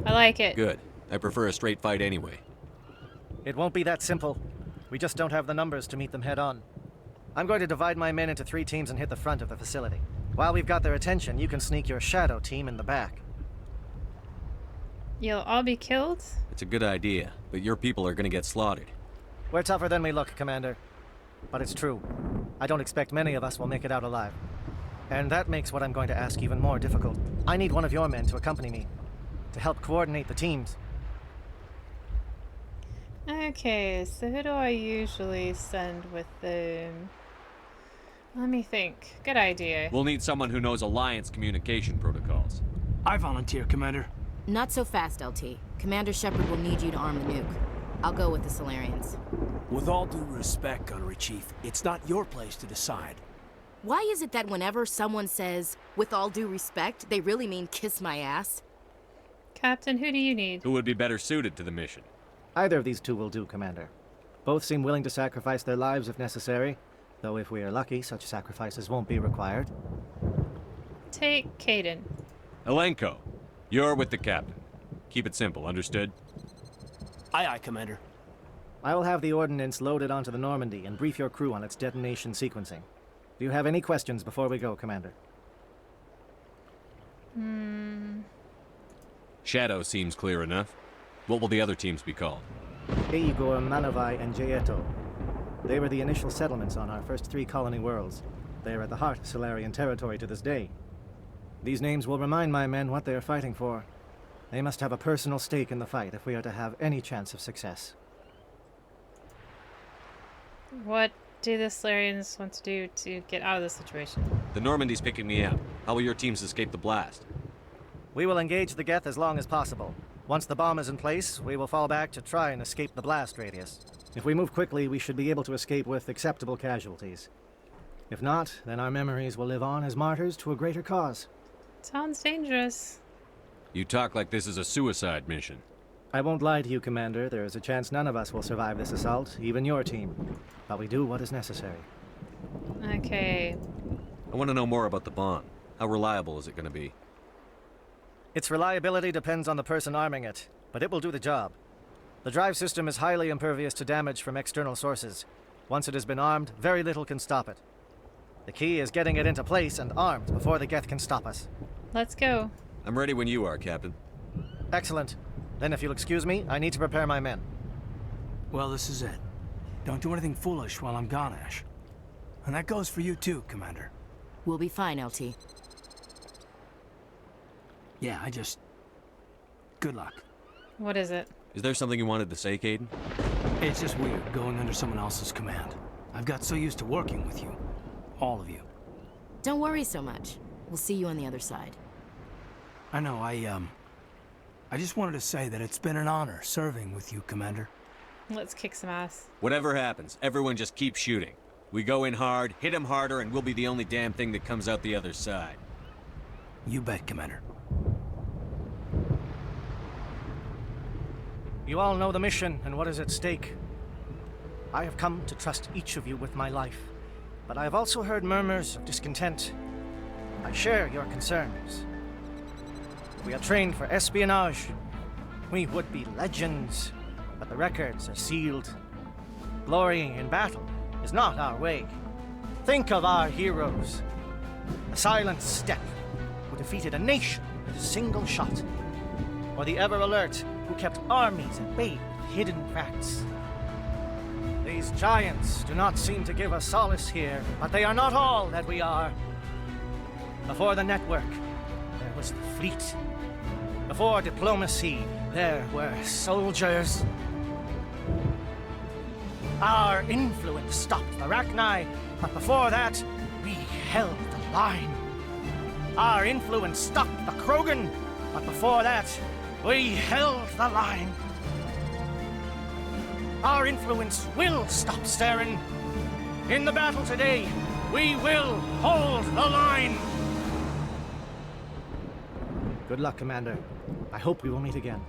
I like it. Good. I prefer a straight fight anyway. It won't be that simple. We just don't have the numbers to meet them head on. I'm going to divide my men into 3 teams and hit the front of the facility. While we've got their attention, you can sneak your shadow team in the back. You'll all be killed? It's a good idea, but your people are gonna get slaughtered. We're tougher than we look, Commander. But it's true. I don't expect many of us will make it out alive. And that makes what I'm going to ask even more difficult. I need one of your men to accompany me, to help coordinate the teams. Okay, so who do I usually send with them? Let me think. Good idea. We'll need someone who knows Alliance communication protocols. I volunteer, Commander. Not so fast, LT. Commander Shepard will need you to arm the nuke. I'll go with the Solarians. With all due respect, Gunnery Chief, it's not your place to decide. Why is it that whenever someone says, with all due respect, they really mean kiss my ass? Captain, who do you need? Who would be better suited to the mission? Either of these 2 will do, Commander. Both seem willing to sacrifice their lives if necessary, though if we are lucky, such sacrifices won't be required. Take Caden. Elenko, you're with the captain. Keep it simple, understood? Aye, aye, Commander. I will have the ordnance loaded onto the Normandy and brief your crew on its detonation sequencing. Do you have any questions before we go, Commander? Shadow seems clear enough. What will the other teams be called? Igor, Manavai, and Jaeto. They were the initial settlements on our first 3 colony worlds. They are at the heart of Solarian territory to this day. These names will remind my men what they are fighting for. They must have a personal stake in the fight if we are to have any chance of success. What do the Solarians want to do to get out of this situation? The Normandy's picking me up. How will your teams escape the blast? We will engage the Geth as long as possible. Once the bomb is in place, we will fall back to try and escape the blast radius. If we move quickly, we should be able to escape with acceptable casualties. If not, then our memories will live on as martyrs to a greater cause. Sounds dangerous. You talk like this is a suicide mission. I won't lie to you, Commander. There is a chance none of us will survive this assault, even your team. But we do what is necessary. Okay. I want to know more about the bomb. How reliable is it going to be? Its reliability depends on the person arming it, but it will do the job. The drive system is highly impervious to damage from external sources. Once it has been armed, very little can stop it. The key is getting it into place and armed before the Geth can stop us. Let's go. I'm ready when you are, Captain. Excellent. Then if you'll excuse me, I need to prepare my men. Well, this is it. Don't do anything foolish while I'm gone, Ash. And that goes for you too, Commander. We'll be fine, LT. Yeah, good luck. What is it? Is there something you wanted to say, Caden? It's just weird going under someone else's command. I've got so used to working with you. All of you. Don't worry so much. We'll see you on the other side. I know, I just wanted to say that it's been an honor serving with you, Commander. Let's kick some ass. Whatever happens, everyone just keep shooting. We go in hard, hit them harder, and we'll be the only damn thing that comes out the other side. You bet, Commander. You all know the mission and what is at stake. I have come to trust each of you with my life, but I have also heard murmurs of discontent. I share your concerns. We are trained for espionage. We would be legends, but the records are sealed. Glory in battle is not our way. Think of our heroes. The silent step who defeated a nation with a single shot. Or the ever-alert who kept armies at bay with hidden facts. These giants do not seem to give us solace here, but they are not all that we are. Before the network, there was the fleet. Before diplomacy, there were soldiers. Our influence stopped the Rachni, but before that, we held the line. Our influence stopped the Krogan, but before that, we held the line. Our influence will stop Saren. In the battle today, we will hold the line. Good luck, Commander. I hope we will meet again.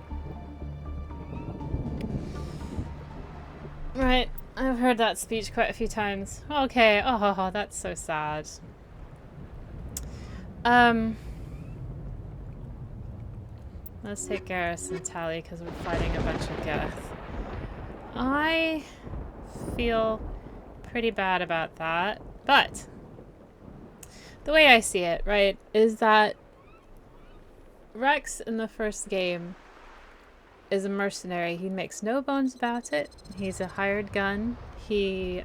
Right, I've heard that speech quite a few times. Okay, oh, that's so sad. Let's take Garrus and Tally because we're fighting a bunch of Geth. I feel pretty bad about that, but the way I see it, right, is that Rex in the first game is a mercenary. He makes no bones about it. He's a hired gun. He's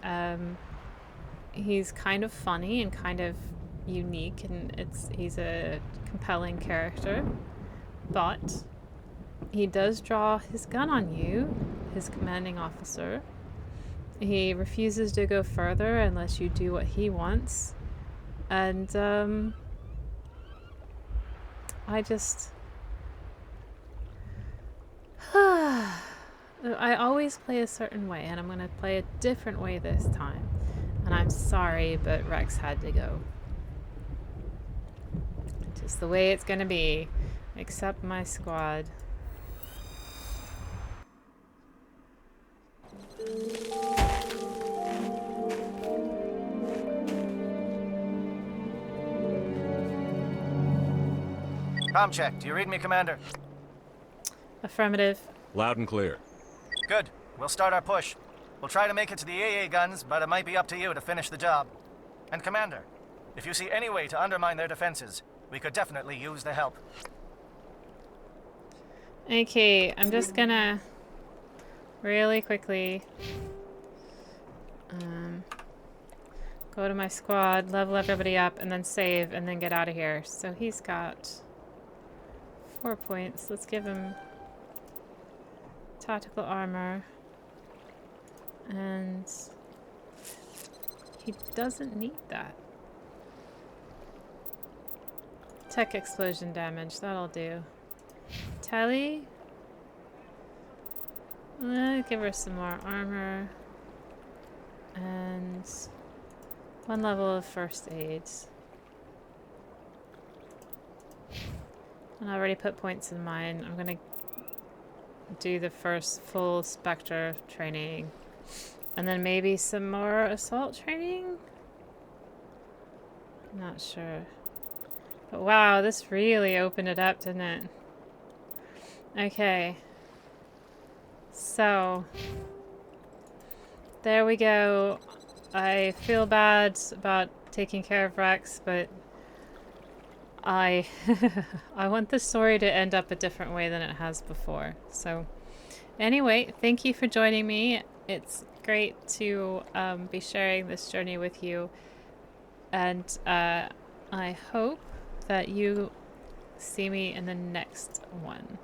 kind of funny and kind of unique, and he's a compelling character. But he does draw his gun on you, his commanding officer. He refuses to go further unless you do what he wants. And I always play a certain way, and I'm going to play a different way this time. And I'm sorry, but Rex had to go. Just the way it's going to be. Except my squad. Comm check. Do you read me, Commander? Affirmative. Loud and clear. Good. We'll start our push. We'll try to make it to the AA guns, but it might be up to you to finish the job. And Commander, if you see any way to undermine their defenses, we could definitely use the help. Okay, I'm just gonna really quickly go to my squad, level everybody up, and then save, and then get out of here. So he's got 4 points. Let's give him tactical armor. And he doesn't need that. Tech explosion damage, that'll do. Tally? Give her some more armor. And 1 level of first aids. And I already put points in mine. I'm gonna do the first full Spectre training. And then maybe some more assault training? Not sure. But wow, this really opened it up, didn't it? Okay. So, there we go. I feel bad about taking care of Rex, but I want the story to end up a different way than it has before. So, anyway, thank you for joining me. It's great to be sharing this journey with you, and I hope that you see me in the next one.